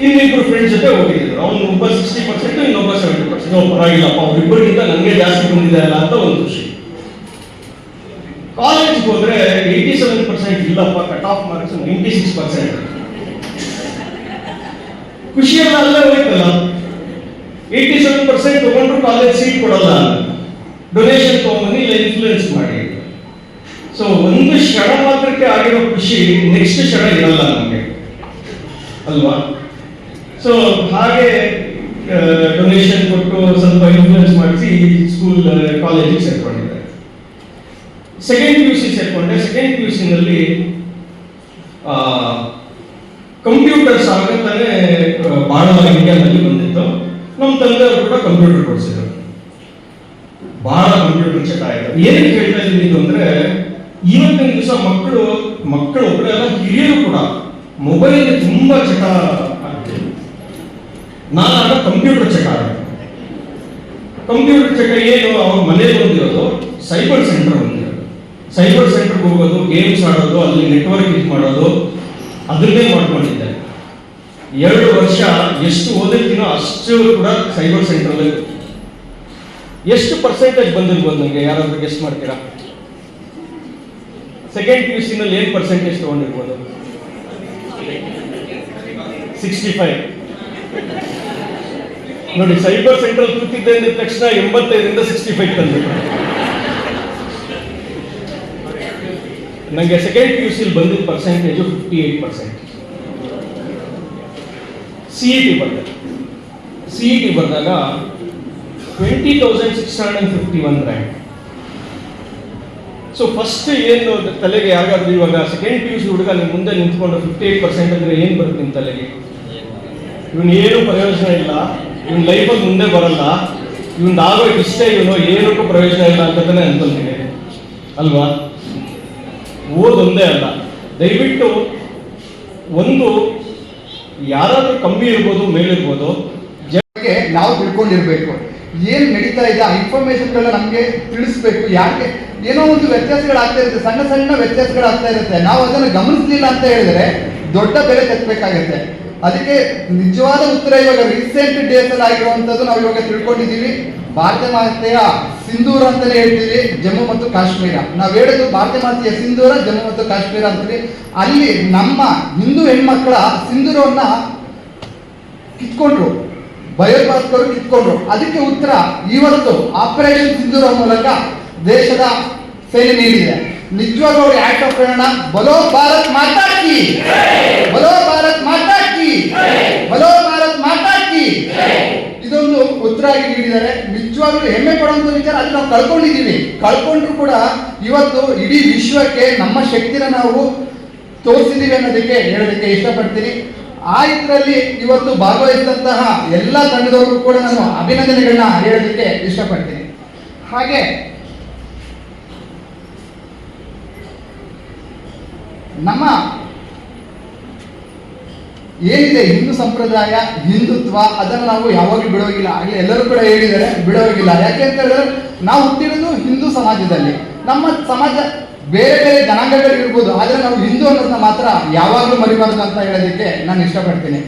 ಇನ್ನಿಬ್ರು ಫ್ರೆಂಡ್ಸ್ ಜೊತೆ ಹೋಗಿದ್ರು. ಅವ್ನು ಒಬ್ಬ 60%, ಇನ್ನೊಬ್ಬ 70%. ಪರವಾಗಿಲ್ಲಪ್ಪ, ಅವ್ರಿಬ್ಬರಿಗಿಂತ ನನಗೆ ಜಾಸ್ತಿ ಬಂದಿದೆ ಅಲ್ಲ ಅಂತ ಒಂದು ಖುಷಿ. ಕಾಲೇಜ್ಗೆ ಹೋದ್ರೆ 87% ಇಲ್ಲಪ್ಪ, ಕಟ್ ಆಫ್ ಮಾರ್ಕ್ಸ್ 96%. ಖುಷಿಯೆಲ್ಲ ಅಲ್ಲೇ ಹೋಯ್ತಲ್ಲ. 87% ತಗೊಂಡ್ರು ಕಾಲೇಜ್ ಸೀಟ್ ಕೊಡಲ್ಲ, ಡೊನೇಷನ್ ತಗೊಂಡ್ಬಂದು ಇಲ್ಲ ಇನ್ಫ್ಲೂಯೆನ್ಸ್ ಮಾಡಿ. ಸೊ ಒಂದು ಕ್ಷಣ ಮಾತ್ರಕ್ಕೆ ಆಗಿರೋ ಖುಷಿ ನೆಕ್ಸ್ಟ್ ಕ್ಷಣ ಇರಲ್ಲ ನಮಗೆ ಅಲ್ವಾ? ಸೊ ಹಾಗೆ ಡೊನೇಷನ್ ಕೊಟ್ಟು ಸ್ವಲ್ಪ ಇನ್ಫ್ಲೂಯೆನ್ಸ್ ಮಾಡಿಸಿ ಸ್ಕೂಲ್ ಕಾಲೇಜಿಗೆ ಸೇರ್ಕೊಂಡಿದ್ದೆ. ಸೆಕೆಂಡ್ PUC ಸೇರ್ಕೊಂಡೆ. ಸೆಕೆಂಡ್ PUC ನಲ್ಲಿ ಕಂಪ್ಯೂಟರ್ಸ್ ಆಗತ್ತಾನೆ ಬಹಳ ಇಂಡಿಯಾದಲ್ಲಿ ಬಂದಿತ್ತು. ನಮ್ಮ ತಂದೆಯವರು ಕೂಡ ಕಂಪ್ಯೂಟರ್ ಕೊಡಿಸಿದ್ರು. ಬಹಳ ಕಂಪ್ಯೂಟರ್ ಚಟ ಆಯ್ತು. ಏನಕ್ಕೆ ಹೇಳ್ತಾ ಇದ್ದೀನಿ ಅಂದ್ರೆ, ಇವತ್ತಿನ ದಿವಸ ಮಕ್ಕಳು ಒಬ್ಬರೆಲ್ಲ ಹಿರಿಯರು ಕೂಡ ಮೊಬೈಲ್ ತುಂಬಾ ಚಟ ಆಗ್ತದೆ. ನಾನಾಗ ಕಂಪ್ಯೂಟರ್ ಚಟ ಆಗುತ್ತೆ. ಕಂಪ್ಯೂಟರ್ ಚಟ ಏನು, ಅವ್ರ ಮನೇಲಿ ಬಂದಿರೋದು ಸೈಬರ್ ಸೆಂಟರ್ ಬಂದಿರೋದು. ಸೈಬರ್ ಸೆಂಟರ್ಗೆ ಹೋಗೋದು, ಗೇಮ್ಸ್ ಆಡೋದು, ಅಲ್ಲಿ ನೆಟ್ವರ್ಕ್ ಯೂಸ್ ಮಾಡೋದು, ಅದನ್ನೇ ಮಾಡ್ಕೊಂಡಿದ್ದೆ. 2 ವರ್ಷ ಎಷ್ಟು ಓದಿರ್ತೀನೋ ಅಷ್ಟು ಕೂಡ ಸೈಬರ್ ಸೆಂಟರ್. ಎಷ್ಟು ಪರ್ಸೆಂಟೇಜ್ ಬಂದಿರ್ಬೋದು ನನಗೆ? ಯಾರಾದ್ರೂ ಗೆಸ್ಟ್ ಮಾಡ್ತೀರಾ? ಸೆಕೆಂಡ್ PUC ನಲ್ಲಿ ಏನು ಪರ್ಸೆಂಟೇಜ್ ತಗೊಂಡಿರ್ಬೋದು? 65. ನೋಡಿ, ಸೈಬರ್ ಸೆಂಟರ್ ಕೂತಿದ್ದೆ ಅಂದ ತಕ್ಷಣ 85ರಿಂದ 65 ತಂದಿದ್ರು. ನನಗೆ ಸೆಕೆಂಡ್ PUC ಬಂದಿದ್ದ ಪರ್ಸೆಂಟೇಜು 58%. CET ಬಂದಾಗ 20,651 ರ್ಯಾಂಕ್. ಸೊ ಫಸ್ಟ್ ಏನು ತಲೆಗೆ ಯಾರಿಗಾದ್ರೂ ಇವಾಗ ಸೆಕೆಂಡ್ PUC ಹುಡುಗ ನಿಮ್ಮ ಮುಂದೆ ನಿಂತ್ಕೊಂಡು 58% ಅಂದ್ರೆ ಏನು ಬರುತ್ತೆ ನಿಮ್ಮ ತಲೆಗೆ? ಇವನು ಏನು ಪ್ರಯೋಜನ ಇಲ್ಲ, ಇವನ್ ಲೈಫಲ್ಲಿ ಮುಂದೆ ಬರಲ್ಲ, ಇವನ್ ಆಗೋ ಇಷ್ಟೇ, ಇವನು ಏನಕ್ಕೂ ಪ್ರಯೋಜನ ಇಲ್ಲ ಅಂತಲೇ ಅನ್ಕೊಂತೀನಿ ಅಲ್ವಾ? ಓದೊಂದೇ ಅಲ್ಲ, ದಯವಿಟ್ಟು ಒಂದು ಯಾರಾದ್ರೂ ಕಮ್ಮಿ ಇರ್ಬೋದು, ಮೇಲಿರ್ಬೋದು, ಜನಕ್ಕೆ ನಾವು ತಿಳ್ಕೊಂಡಿರ್ಬೇಕು. ಏನು ನಡೀತಾ ಇದೆ ಆ ಇನ್ಫಾರ್ಮೇಶನ್ಗಳನ್ನ ನಮಗೆ ತಿಳಿಸ್ಬೇಕು. ಯಾಕೆ ಏನೋ ಒಂದು ವ್ಯತ್ಯಾಸಗಳಾಗ್ತಾ ಇರುತ್ತೆ, ಸಣ್ಣ ವ್ಯತ್ಯಾಸಗಳಾಗ್ತಾ ಇರುತ್ತೆ. ನಾವು ಅದನ್ನು ಗಮನಿಸಲಿಲ್ಲ ಅಂತ ಹೇಳಿದ್ರೆ ದೊಡ್ಡ ಬೆಲೆ ತೆತ್ತಬೇಕಾಗತ್ತೆ. ಅದಕ್ಕೆ ನಿಜವಾದ ಉತ್ತರ ಇವಾಗ ರೀಸೆಂಟ್ ಡೇಸ್ ಅಲ್ಲಿ ಆಗಿರುವಂತದ್ದು ನಾವು ಇವಾಗ ತಿಳ್ಕೊಂಡಿದ್ದೀವಿ. ಭಾರತ ಮಾತೆಯ ಸಿಂಧೂರ ಅಂತಾನೆ ಹೇಳ್ತೀವಿ ಜಮ್ಮು ಮತ್ತು ಕಾಶ್ಮೀರ. ನಾವು ಹೇಳೋದು ಭಾರತ ಮಾತೆಯ ಸಿಂಧೂರ ಜಮ್ಮು ಮತ್ತು ಕಾಶ್ಮೀರ ಅಂತೀವಿ. ಅಲ್ಲಿ ನಮ್ಮ ಹಿಂದೂ ಹೆಣ್ಮಕ್ಳ ಸಿಂಧೂರವನ್ನ ಕಿತ್ಕೊಂಡ್ರು, ಭಯೋತ್ಪಾದಕರು ಕಿತ್ಕೊಂಡ್ರು. ಅದಕ್ಕೆ ಉತ್ತರ ಇವತ್ತು ಆಪರೇಷನ್ ಸಿಂಧೂರ ಮೂಲಕ ದೇಶದ ಸೇನೆ ನೀಡಿದೆ. ನಿಜವಾಗ್ಲೂ ಅವ್ರು ಆಕ್ಟ್ ಆಫ್ ಪ್ರೇರಣ ಬಲೋ ಭಾರತ್ ಮಾತಾ ಕಿ, ಬಲೋ ಭಾರತ್ ಮಾತಾ ಕಿ, ಬಲೋ ಭಾರತ್ ಮಾತಾ ಕಿ ಇದೊಂದು ಉತ್ತರ ಆಗಿ ನೀಡಿದ್ದಾರೆ. ನಿಜವಾಗ್ಲೂ ಹೆಮ್ಮೆ ಪಡುವಂತ ವಿಚಾರ. ಅದು ನಾವು ಕಳ್ಕೊಂಡ್ರು ಕೂಡ ಇವತ್ತು ಇಡೀ ವಿಶ್ವಕ್ಕೆ ನಮ್ಮ ಶಕ್ತಿನ ನಾವು ತೋರಿಸಿದೀವಿ ಅನ್ನೋದಕ್ಕೆ ಹೇಳೋದಕ್ಕೆ ಇಷ್ಟಪಡ್ತೀನಿ. ಆ ಇದರಲ್ಲಿ ಇವತ್ತು ಭಾಗವಹಿಸಿದಂತಹ ಎಲ್ಲ ತಂಡದವರು ಕೂಡ ನಾನು ಅಭಿನಂದನೆಗಳನ್ನ ಹೇಳೋದಕ್ಕೆ ಇಷ್ಟಪಡ್ತೀನಿ. ಹಾಗೆ ನಮ್ಮ ಏನಿದೆ ಹಿಂದೂ ಸಂಪ್ರದಾಯ, ಹಿಂದುತ್ವ, ಅದನ್ನು ನಾವು ಯಾವಾಗಲೂ ಬಿಡೋಗಿಲ್ಲ. ಆಗಲೇ ಎಲ್ಲರೂ ಕೂಡ ಹೇಳಿದ್ದಾರೆ, ಬಿಡೋಗಿಲ್ಲ. ಯಾಕೆ ಅಂತ ಹೇಳಿದ್ರೆ ನಾವು ಹುಟ್ಟಿರೋದು ಹಿಂದೂ ಸಮಾಜದಲ್ಲಿ. ನಮ್ಮ ಸಮಾಜ ಬೇರೆ ಬೇರೆ ಜನಾಂಗಗಳು ಇರ್ಬೋದು, ಆದರೆ ನಾವು ಹಿಂದೂ ಅನ್ನೋದನ್ನ ಮಾತ್ರ ಯಾವಾಗಲೂ ಮರಿಬಾರ್ದು ಅಂತ ಹೇಳೋದಕ್ಕೆ ನಾನು ಇಷ್ಟಪಡ್ತೀನಿ.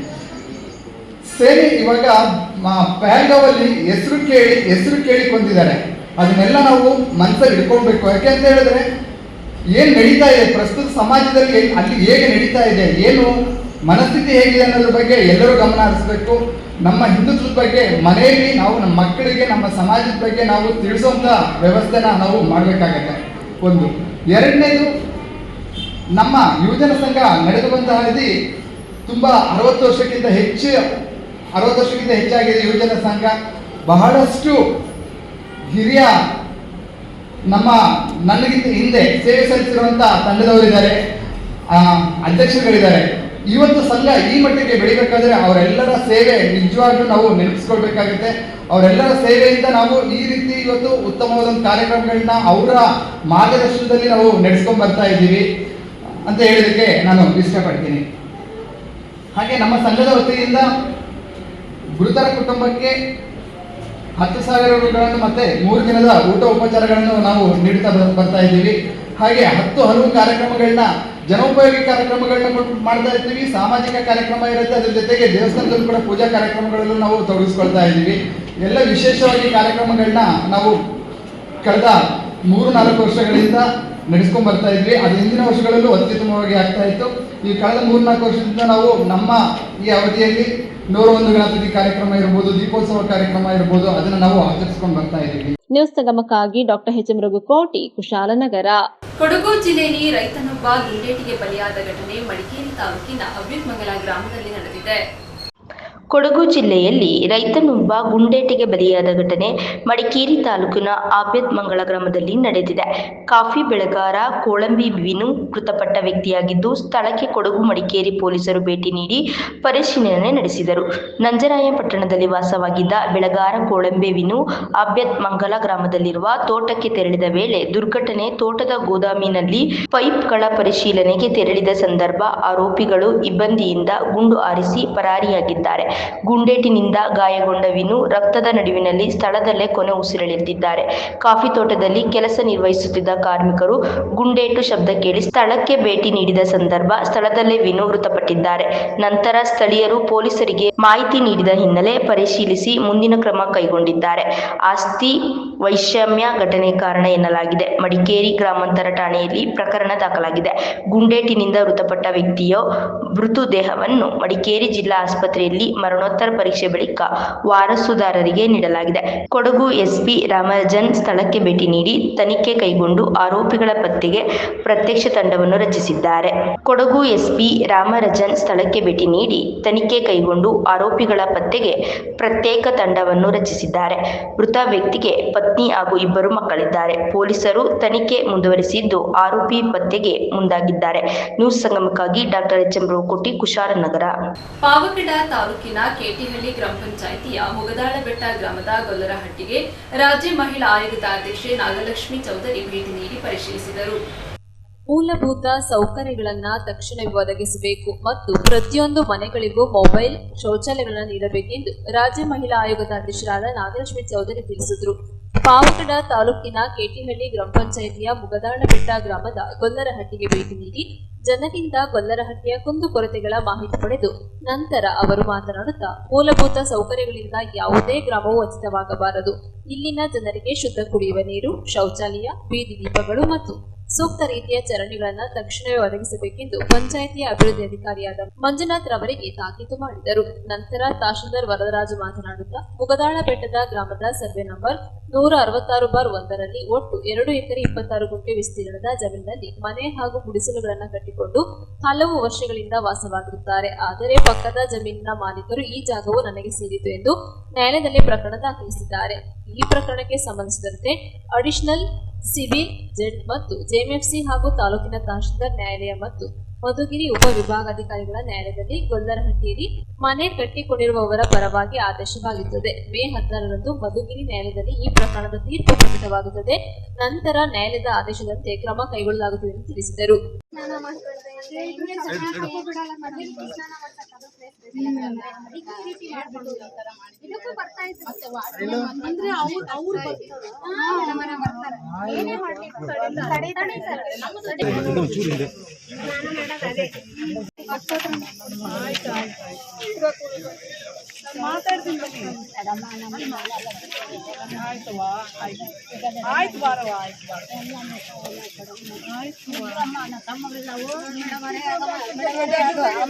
ಸೇನೆ ಇವಾಗ ಪಹಲ್ಗಾವಲ್ಲಿ ಹೆಸರು ಕೇಳಿ ಕೊಂದಿದ್ದಾರೆ. ಅದನ್ನೆಲ್ಲ ನಾವು ಮನಸ್ಸಲ್ಲಿ ಇಟ್ಕೊಳ್ಬೇಕು. ಯಾಕೆ ಅಂತ ಹೇಳಿದ್ರೆ ಏನು ನಡೀತಾ ಇದೆ ಪ್ರಸ್ತುತ ಸಮಾಜದಲ್ಲಿ, ಅಲ್ಲಿ ಹೇಗೆ ನಡೀತಾ ಇದೆ, ಏನು ಮನಸ್ಥಿತಿ ಹೇಗಿದೆ ಅನ್ನೋದ್ರ ಬಗ್ಗೆ ಎಲ್ಲರೂ ಗಮನ ಹರಿಸಬೇಕು. ನಮ್ಮ ಹಿಂದುತ್ವದ ಬಗ್ಗೆ ಮನೆಯಲ್ಲಿ ನಾವು ನಮ್ಮ ಮಕ್ಕಳಿಗೆ ನಮ್ಮ ಸಮಾಜದ ಬಗ್ಗೆ ನಾವು ತಿಳಿಸುವಂಥ ವ್ಯವಸ್ಥೆನ ನಾವು ಮಾಡಬೇಕಾಗತ್ತೆ. ಒಂದು. ಎರಡನೇದು, ನಮ್ಮ ಯುವಜನ ಸಂಘ ನಡೆದು ಬಂದ ಹಾದಿ ತುಂಬ 60 ವರ್ಷಕ್ಕಿಂತ ಹೆಚ್ಚಾಗಿದೆ ಯುವಜನ ಸಂಘ. ಬಹಳಷ್ಟು ಹಿರಿಯ ನನಗಿಂತ ಹಿಂದೆ ಸೇವೆ ಸಲ್ಲಿಸಿರುವಂಥ ತಂಡದವರಿದ್ದಾರೆ, ಅಧ್ಯಕ್ಷರುಗಳಿದ್ದಾರೆ. ಇವತ್ತು ಸಂಘ ಈ ಮಟ್ಟಿಗೆ ಬೆಳಿಬೇಕಾದ್ರೆ ಅವರೆಲ್ಲರ ಸೇವೆ ನಿಜವಾಗ್ಲೂ ನಾವು ನೆನಪಿಸ್ಕೊಳ್ಬೇಕಾಗುತ್ತೆ. ಅವರೆಲ್ಲರ ಸೇವೆಯಿಂದ ನಾವು ಈ ರೀತಿ ಇವತ್ತು ಉತ್ತಮವಾದ ಕಾರ್ಯಕ್ರಮಗಳನ್ನ ಅವರ ಮಾರ್ಗದರ್ಶನದಲ್ಲಿ ನಾವು ನಡೆಸ್ಕೊಂಡು ಬರ್ತಾ ಇದ್ದೀವಿ ಅಂತ ಹೇಳೋದಕ್ಕೆ ನಾನು ಇಷ್ಟಪಡ್ತೀನಿ. ಹಾಗೆ ನಮ್ಮ ಸಂಘದ ವತಿಯಿಂದ ಮೃತರ ಕುಟುಂಬಕ್ಕೆ 10,000 ರೂಪಾಯಿಗಳನ್ನು ಮತ್ತೆ 3 ದಿನದ ಊಟ ಉಪಚಾರಗಳನ್ನು ನಾವು ನೀಡುತ್ತಾ ಬರ್ತಾ ಇದ್ದೀವಿ. ಹಾಗೆ ಹಲವು ಕಾರ್ಯಕ್ರಮಗಳನ್ನ, ಜನೋಪಯೋಗಿ ಕಾರ್ಯಕ್ರಮಗಳನ್ನ ಮಾಡ್ತಾ ಇರ್ತೀವಿ. ಸಾಮಾಜಿಕ ಕಾರ್ಯಕ್ರಮ ಇರುತ್ತೆ, ಅದ್ರ ಜೊತೆಗೆ ದೇವಸ್ಥಾನದಲ್ಲೂ ಕೂಡ ಪೂಜಾ ಕಾರ್ಯಕ್ರಮಗಳಲ್ಲೂ ನಾವು ತೊಡಗಿಸ್ಕೊಳ್ತಾ ಇದ್ದೀವಿ. ಎಲ್ಲ ವಿಶೇಷವಾಗಿ ಕಾರ್ಯಕ್ರಮಗಳನ್ನ ನಾವು ಕಳೆದ 3-4 ವರ್ಷಗಳಿಂದ ನಡೆಸ್ಕೊಂಡು ಬರ್ತಾ ಇದ್ವಿ. ಅದು ಹಿಂದಿನ ವರ್ಷಗಳಲ್ಲೂ ಅತ್ಯುತ್ತಮವಾಗಿ ಆಗ್ತಾ ಇತ್ತು. ಈ ಕಳೆದ 3-4 ವರ್ಷದಿಂದ ನಾವು ನಮ್ಮ ಈ ಅವಧಿಯಲ್ಲಿ 101 ಗಣಪತಿ ಕಾರ್ಯಕ್ರಮ ಇರ್ಬೋದು, ದೀಪೋತ್ಸವ ಕಾರ್ಯಕ್ರಮ ಇರ್ಬೋದು, ಅದನ್ನು ನಾವು ಆಚರಿಸ್ಕೊಂಡು ಬರ್ತಾ ಇದ್ದೀವಿ. ನ್ಯೂಸ್ ಸಂಗಮಕ್ಕಾಗಿ ಡಾಕ್ಟರ್ ಎಚ್.ಎಂ. ರಘುಕೋಟಿ, ಕುಶಾಲನಗರ. ಕೊಡಗು ಜಿಲ್ಲೆಯಲ್ಲಿ ರೈತನೊಬ್ಬ ಗುಂಡೇಟಿಗೆ ಬಲಿಯಾದ ಘಟನೆ ಮಡಿಕೇರಿ ತಾಲೂಕಿನ ಅಬ್ಬಿತ್ಮಂಗಲ ಗ್ರಾಮದಲ್ಲಿ ನಡೆದಿದೆ. ಕೊಡಗು ಜಿಲ್ಲೆಯಲ್ಲಿ ರೈತನೊಬ್ಬ ಗುಂಡೇಟಿಗೆ ಬಲಿಯಾದ ಘಟನೆ ಮಡಿಕೇರಿ ತಾಲೂಕಿನ ಆಬ್ಯತ್ಮಂಗಲ ಗ್ರಾಮದಲ್ಲಿ ನಡೆದಿದೆ. ಕಾಫಿ ಬೆಳೆಗಾರ ಕೋಳಂಬಿ ವಿನು ಮೃತಪಟ್ಟ ವ್ಯಕ್ತಿಯಾಗಿದ್ದು, ಸ್ಥಳಕ್ಕೆ ಕೊಡಗು ಮಡಿಕೇರಿ ಪೊಲೀಸರು ಭೇಟಿ ನೀಡಿ ಪರಿಶೀಲನೆ ನಡೆಸಿದರು. ನಂಜರಾಯಪಟ್ಟಣದಲ್ಲಿ ವಾಸವಾಗಿದ್ದ ಬೆಳೆಗಾರ ಕೋಳಂಬಿ ವಿನು ಆಬ್ಯತ್ಮಂಗಲ ಗ್ರಾಮದಲ್ಲಿರುವ ತೋಟಕ್ಕೆ ತೆರಳಿದ ವೇಳೆ ದುರ್ಘಟನೆ. ತೋಟದ ಗೋದಾಮಿನಲ್ಲಿ ಪೈಪ್ಗಳ ಪರಿಶೀಲನೆಗೆ ತೆರಳಿದ ಸಂದರ್ಭ ಆರೋಪಿಗಳು ಇಬ್ಬಂದಿಯಿಂದ ಗುಂಡು ಹಾರಿಸಿ ಪರಾರಿಯಾಗಿದ್ದಾರೆ. ಗುಂಡೇಟಿನಿಂದ ಗಾಯಗೊಂಡ ವಿನು ರಕ್ತದ ನಡುವಿನಲ್ಲಿ ಸ್ಥಳದಲ್ಲೇ ಕೊನೆ ಉಸಿರೆಳೆದಿದ್ದಾರೆ. ಕಾಫಿ ತೋಟದಲ್ಲಿ ಕೆಲಸ ನಿರ್ವಹಿಸುತ್ತಿದ್ದ ಕಾರ್ಮಿಕರು ಗುಂಡೇಟು ಶಬ್ದ ಕೇಳಿ ಸ್ಥಳಕ್ಕೆ ಭೇಟಿ ನೀಡಿದ ಸಂದರ್ಭ ಸ್ಥಳದಲ್ಲೇ ವಿನು ಮೃತಪಟ್ಟಿದ್ದಾರೆ. ನಂತರ ಸ್ಥಳೀಯರು ಪೊಲೀಸರಿಗೆ ಮಾಹಿತಿ ನೀಡಿದ ಹಿನ್ನೆಲೆ ಪರಿಶೀಲಿಸಿ ಮುಂದಿನ ಕ್ರಮ ಕೈಗೊಂಡಿದ್ದಾರೆ. ಆಸ್ತಿ ವೈಷಮ್ಯ ಘಟನೆ ಕಾರಣ ಎನ್ನಲಾಗಿದೆ. ಮಡಿಕೇರಿ ಗ್ರಾಮಾಂತರ ಠಾಣೆಯಲ್ಲಿ ಪ್ರಕರಣ ದಾಖಲಾಗಿದೆ. ಗುಂಡೇಟಿನಿಂದ ಮೃತಪಟ್ಟ ವ್ಯಕ್ತಿಯ ಮೃತದೇಹವನ್ನು ಮಡಿಕೇರಿ ಜಿಲ್ಲಾ ಆಸ್ಪತ್ರೆಯಲ್ಲಿ ಮರಣೋತ್ತರ ಪರೀಕ್ಷೆ ಬಳಿಕ ವಾರಸುದಾರರಿಗೆ ನೀಡಲಾಗಿದೆ. ಕೊಡಗು ಎಸ್ಪಿ ರಾಮರಾಜನ್ ಸ್ಥಳಕ್ಕೆ ಭೇಟಿ ನೀಡಿ ತನಿಖೆ ಕೈಗೊಂಡು ಆರೋಪಿಗಳ ಪತ್ತೆಗೆ ಪ್ರತ್ಯಕ್ಷ ತಂಡವನ್ನು ರಚಿಸಿದ್ದಾರೆ. ಕೊಡಗು ಎಸ್ಪಿ ರಾಮರಾಜನ್ ಸ್ಥಳಕ್ಕೆ ಭೇಟಿ ನೀಡಿ ತನಿಖೆ ಕೈಗೊಂಡು ಆರೋಪಿಗಳ ಪತ್ತೆಗೆ ಪ್ರತ್ಯೇಕ ತಂಡವನ್ನು ರಚಿಸಿದ್ದಾರೆ. ಮೃತ ವ್ಯಕ್ತಿಗೆ ಪತ್ನಿ ಹಾಗೂ 2 ಮಕ್ಕಳಿದ್ದಾರೆ. ಪೊಲೀಸರು ತನಿಖೆ ಮುಂದುವರಿಸಿದ್ದು ಆರೋಪಿ ಪತ್ತೆಗೆ ಮುಂದಾಗಿದ್ದಾರೆ. ನ್ಯೂಸ್ ಸಂಗಮಕ್ಕಾಗಿ ಡಾಕ್ಟರ್ ಎಚ್.ಎಂ. ರಘುಕೋಟಿ, ಕುಶಾಲನಗರ. ಪಾವಗಡ ತಾಲೂಕಿನ ಕೇಟಿಹಳ್ಳಿ ಗ್ರಾಮ ಪಂಚಾಯಿತಿಯ ಮುಗದಾಳಬೆಟ್ಟ ಗ್ರಾಮದ ಗೊಲ್ಲರಹಟ್ಟಿಗೆ ರಾಜ್ಯ ಮಹಿಳಾ ಆಯೋಗದ ಅಧ್ಯಕ್ಷೆ ನಾಗಲಕ್ಷ್ಮಿ ಚೌಧರಿ ಭೇಟಿ ನೀಡಿ ಪರಿಶೀಲಿಸಿದರು. ಮೂಲಭೂತ ಸೌಕರ್ಯಗಳನ್ನು ತಕ್ಷಣವೇ ಒದಗಿಸಬೇಕು ಮತ್ತು ಪ್ರತಿಯೊಂದು ಮನೆಗಳಿಗೂ ಮೊಬೈಲ್ ಶೌಚಾಲಯಗಳನ್ನು ನೀಡಬೇಕೆಂದು ರಾಜ್ಯ ಮಹಿಳಾ ಆಯೋಗದ ಅಧ್ಯಕ್ಷರಾದ ನಾಗಲಕ್ಷ್ಮಿ ಚೌಧರಿ ತಿಳಿಸಿದರು. ಪಾವಗಡ ತಾಲೂಕಿನ ಕೇಟಿಹಳ್ಳಿ ಗ್ರಾಮ ಪಂಚಾಯಿತಿಯ ಮುಗದಾಳಬೆಟ್ಟ ಗ್ರಾಮದ ಗೊಲ್ಲರಹಟ್ಟಿಗೆ ಭೇಟಿ ನೀಡಿ ಜನರಿಂದ ಗೊಲ್ಲರಹಟ್ಟಿಯ ಕುಂದುಕೊರತೆಗಳ ಮಾಹಿತಿ ಪಡೆದು ನಂತರ ಅವರು ಮಾತನಾಡುತ್ತಾ, ಮೂಲಭೂತ ಸೌಕರ್ಯಗಳಿಂದ ಯಾವುದೇ ಗ್ರಾಮವು ವಂಚಿತವಾಗಬಾರದು. ಇಲ್ಲಿನ ಜನರಿಗೆ ಶುದ್ಧ ಕುಡಿಯುವ ನೀರು, ಶೌಚಾಲಯ, ಬೀದಿ ದೀಪಗಳು ಮತ್ತು ಸೂಕ್ತ ರೀತಿಯ ಚರಂಡಿಗಳನ್ನು ತಕ್ಷಣವೇ ಒದಗಿಸಬೇಕೆಂದು ಪಂಚಾಯಿತಿಯ ಅಭಿವೃದ್ಧಿ ಅಧಿಕಾರಿಯಾದ ಮಂಜುನಾಥ್ ರವರಿಗೆ ತಾಕೀತು ಮಾಡಿದರು. ನಂತರ ತಹಶೀಲ್ದಾರ್ ವರದರಾಜು ಮಾತನಾಡುತ್ತಾ, ಮುಗದಾಳ ಬೆಟ್ಟದ ಗ್ರಾಮದ ಸರ್ವೆ ನಂಬರ್ 166/1ರಲ್ಲಿ ಒಟ್ಟು 2 ಎಕರೆ 26 ಗುಂಟೆ ವಿಸ್ತೀರ್ಣದ ಜಮೀನಿನಲ್ಲಿ ಮನೆ ಹಾಗೂ ಗುಡಿಸಲುಗಳನ್ನು ಕಟ್ಟಿಕೊಂಡು ಹಲವು ವರ್ಷಗಳಿಂದ ವಾಸವಾಗಿರುತ್ತಾರೆ. ಆದರೆ ಪಕ್ಕದ ಜಮೀನಿನ ಮಾಲೀಕರು ಈ ಜಾಗವು ನನಗೆ ಸೇರಿತು ಎಂದು ನ್ಯಾಯಾಲಯದಲ್ಲಿ ಪ್ರಕರಣ ದಾಖಲಿಸಿದ್ದಾರೆ. ಈ ಪ್ರಕರಣಕ್ಕೆ ಸಂಬಂಧಿಸಿದಂತೆ ಅಡಿಷನಲ್ ಸಿವಿಲ್ ಜಡ್ ಮತ್ತು ಜೆಎಂಎಫ್ಸಿ ಹಾಗೂ ತಾಲೂಕಿನ ತಹಶೀಲ್ದಾರ್ ನ್ಯಾಯಾಲಯ ಮತ್ತು ಮಧುಗಿರಿ ಉಪವಿಭಾಗಾಧಿಕಾರಿಗಳ ನ್ಯಾಯಾಲಯದಲ್ಲಿ ಗೊಲ್ಲರಹಟ್ಟಿಯಲ್ಲಿ ಮನೆ ಕಟ್ಟಿಕೊಂಡಿರುವವರ ಪರವಾಗಿ ಆದೇಶವಾಗಿರುತ್ತದೆ. ಮೇ 16ರಂದು ಮಧುಗಿರಿ ನ್ಯಾಯಾಲಯದಲ್ಲಿ ಈ ಪ್ರಕರಣದ ತೀರ್ಪು ಪ್ರಕಟವಾಗುತ್ತದೆ. ನಂತರ ನ್ಯಾಯಾಲಯದ ಆದೇಶದಂತೆ ಕ್ರಮ ಕೈಗೊಳ್ಳಲಾಗುತ್ತದೆ ಎಂದು ತಿಳಿಸಿದರು.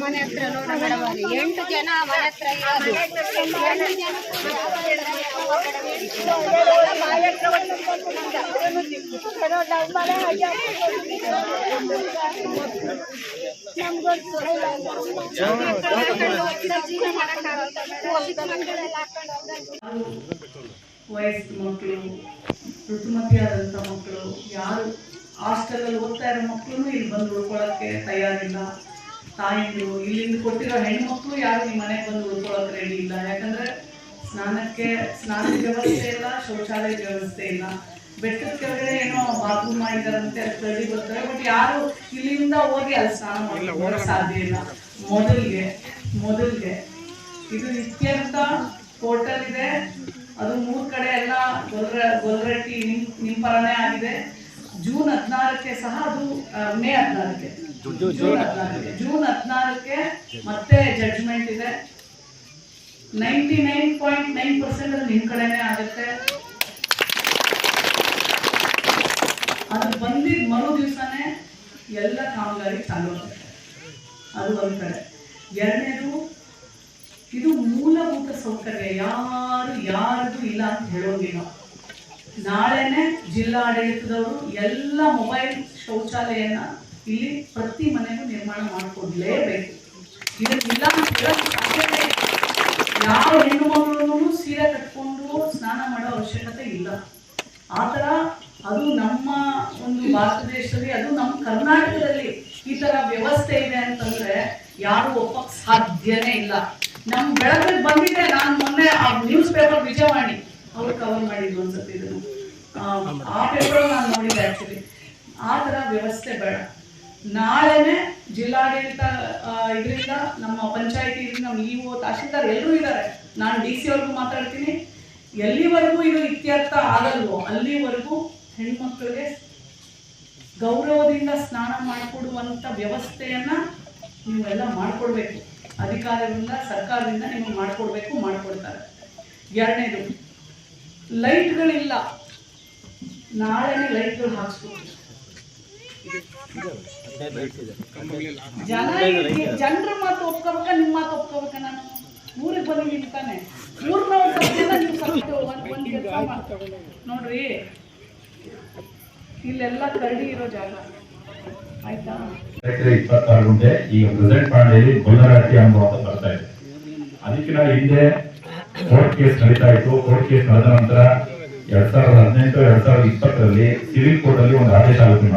ಮನೆ ಹತ್ರ ನೋಡ ಮೇಡಮ್, 8 ಜನ ಮನೆ ಹತ್ರ ಇರೋದು. ವಯಸ್ಸು ಮಕ್ಕಳು, ಋತುಮತಿಯಾದಂಥ ಮಕ್ಕಳು, ಯಾರು ಹಾಸ್ಟೆಲಲ್ಲಿ ಓದ್ತಾ ಇರೋ ಮಕ್ಕಳು ಇಲ್ಲಿ ಬಂದು ಉಳ್ಕೊಳ್ಳೋಕ್ಕೆ ತಯಾರಿಲ್ಲ. ತಾಯಿಗಳು ಇಲ್ಲಿಂದ ಕೊಟ್ಟಿರೋ ಹೆಣ್ಮಕ್ಳು ಯಾರು ಈ ಮನೆಗೆ ಬಂದು ಉಳ್ಕೊಳ್ಳೋಕೆ ರೆಡಿ ಇಲ್ಲ. ಯಾಕಂದರೆ ಸ್ನಾನದ ವ್ಯವಸ್ಥೆ ಇಲ್ಲ, ಶೌಚಾಲಯದ ವ್ಯವಸ್ಥೆ ಇಲ್ಲ. ಬೆಟ್ಟದ ಕೆಳಗಡೆ ಏನೋ ಬಾತ್ರೂಮ್ ಮಾಡಿದಾರಂತೆ, ಅದು ರೆಡಿ ಬರ್ತಾರೆ. ಬಟ್ ಯಾರು ಇಲ್ಲಿಂದ ಹೋಗಿ ಅಲ್ಲಿ ಸ್ನಾನ ಮಾಡೋಕ್ಕೆ ಸಾಧ್ಯ ಇಲ್ಲ. ಮೊದಲಿಗೆ ಇದು ಇತ್ಯಂತ ಹೋಟೆಲ್ ಇದೆ, ಅದು 3 ಕಡೆ ಎಲ್ಲ ಗೊಲ್ಲರಹಟ್ಟಿ ನಿಂಪರನೇ ಆಗಿದೆ. ಜೂನ್ 16ಕ್ಕೆ ಸಹ ಅದು ಮೇ 16ಕ್ಕೆ ಜೂನ್ 16ಕ್ಕೆ ಮತ್ತೆ ಜಡ್ಜ್ಮೆಂಟ್ ಇದೆ. 99.9% ಅದು ನಿಮ್ಮ ಕಡೆನೇ ಆಗುತ್ತೆ. ಅದು ಬಂದಿದ್ದ ಮರು ದಿವಸನೇ ಎಲ್ಲ ಕಾಮಗಾರಿ ಚಾಲೂ ಆಗುತ್ತೆ. ಅದು ಒಂದು ಕಡೆ. ಎರಡನೇದು, ಇದು ಮೂಲಭೂತ ಸೌಕರ್ಯ ಯಾರಿಗೂ ಇಲ್ಲ ಅಂತ ಹೇಳೋಂಗಿಲ್ಲ. ನಾಳೆನೆ ಜಿಲ್ಲಾಡಳಿತದವರು ಎಲ್ಲ ಮೊಬೈಲ್ ಶೌಚಾಲಯನ ಇಲ್ಲಿ ಪ್ರತಿ ಮನೆಗೂ ನಿರ್ಮಾಣ ಮಾಡಿಕೊಡ್ಲೇಬೇಕು. ಇದಕ್ಕಿಲ್ಲ ಅಂತ ಹೇಳೋಕ್ಕೆ ಸಾಧ್ಯತೆ ಇಲ್ಲ. ಯಾವ ಹೆಣ್ಣು ಮಕ್ಕಳು ಸೀರೆ ಕಟ್ಕೊಂಡು ಸ್ನಾನ ಮಾಡೋ ಅವಶ್ಯಕತೆ ಇಲ್ಲ. ಆ ಥರ ಅದು ನಮ್ಮ ಒಂದು ಭಾರತ ದೇಶದಲ್ಲಿ, ಅದು ನಮ್ಮ ಕರ್ನಾಟಕದಲ್ಲಿ ಈ ಥರ ವ್ಯವಸ್ಥೆ ಇದೆ ಅಂತಂದರೆ ಯಾರು ಒಪ್ಪಕ್ಕೆ ಸಾಧ್ಯನೇ ಇಲ್ಲ. ನಮ್ಮ ಬೆಳಗ್ಗೆ ಬಂದಿದೆ. ನಾನು ಮೊನ್ನೆ ಆ ನ್ಯೂಸ್ ಪೇಪರ್ ವಿಜಯವಾಣಿ ಅವ್ರು ಕವರ್ ಮಾಡಿದ್ರು ಅನ್ಸುತ್ತೆ ಇದನ್ನು. ಆ ಪೇಪರ್ ನಾನು ನೋಡಿದ್ದೆ ಆ್ಯಕ್ಚುಲಿ. ಆ ಥರ ವ್ಯವಸ್ಥೆ ಬೇಡ. ನಾಳೆನೆ ಜಿಲ್ಲಾಡಳಿತ ಇದರಿಂದ, ನಮ್ಮ ಪಂಚಾಯತಿ, ನಮ್ಮ ಇಒ, ತಹಶೀಲ್ದಾರ್ ಎಲ್ಲರೂ ಇದ್ದಾರೆ. ನಾನು DC ಅವ್ರಿಗೂ ಮಾತಾಡ್ತೀನಿ. ಎಲ್ಲಿವರೆಗೂ ಇದು ಇತ್ಯರ್ಥ ಆಗಲ್ವೋ ಅಲ್ಲಿವರೆಗೂ ಹೆಣ್ಮಕ್ಳಿಗೆ ಗೌರವದಿಂದ ಸ್ನಾನ ಮಾಡಿಕೊಡುವಂಥ ವ್ಯವಸ್ಥೆಯನ್ನ ನೀವೆಲ್ಲ ಮಾಡಿಕೊಡ್ಬೇಕು. ಅಧಿಕಾರದಿಂದ, ಸರ್ಕಾರದಿಂದ ನಿಮಗೆ ಮಾಡಿಕೊಡ್ತಾರೆ. ಎರಡನೇದು, ಲೈಟ್ಗಳಿಲ್ಲ. ನಾಳೆನೇ ಲೈಟ್ಗಳು ಹಾಕ್ಸ್ಬೇಕು. ಜನರ ಮಾತು ಒಪ್ಕೋಬೇಕ, ನಿಮ್ಮ ಮಾತು ಒಪ್ಕೋಬೇಕ? ನಾನು ಊರಿಗೆ ಬಂದು ನಿಂತಾನೆ ಊರ್ನವ್ರ ನೀವು ಒಂದು ಕೆಲಸ ಮಾಡ್ತಾರೆ ನೋಡ್ರಿ, ಇಲ್ಲೆಲ್ಲ ಕರಡಿ ಇರೋ ಜಾಗ ಆಯ್ತಾ. 26 ಗುಂಟೆ ಈಗ ಪ್ರೆಸೆಂಟ್ ಪಾಂಡೆಯಲ್ಲಿ ಗೊಲ್ಲರಹಟ್ಟಿ ಅನುಭವ ಅಂತ ಬರ್ತಾ ಇದೆ. ಅದಕ್ಕಿಂತ ಹಿಂದೆ ಕೋರ್ಟ್ ಕೇಸ್ ನಡೀತಾ ಇತ್ತು. ಕೋರ್ಟ್ ಕೇಸ್ ನಡೆದ ನಂತರ 2018-2020ರಲ್ಲಿ ಸಿವಿಲ್ ಕೋರ್ಟ್ ಅಲ್ಲಿ ಒಂದು ಆದೇಶ ಆಗುತ್ತೆ.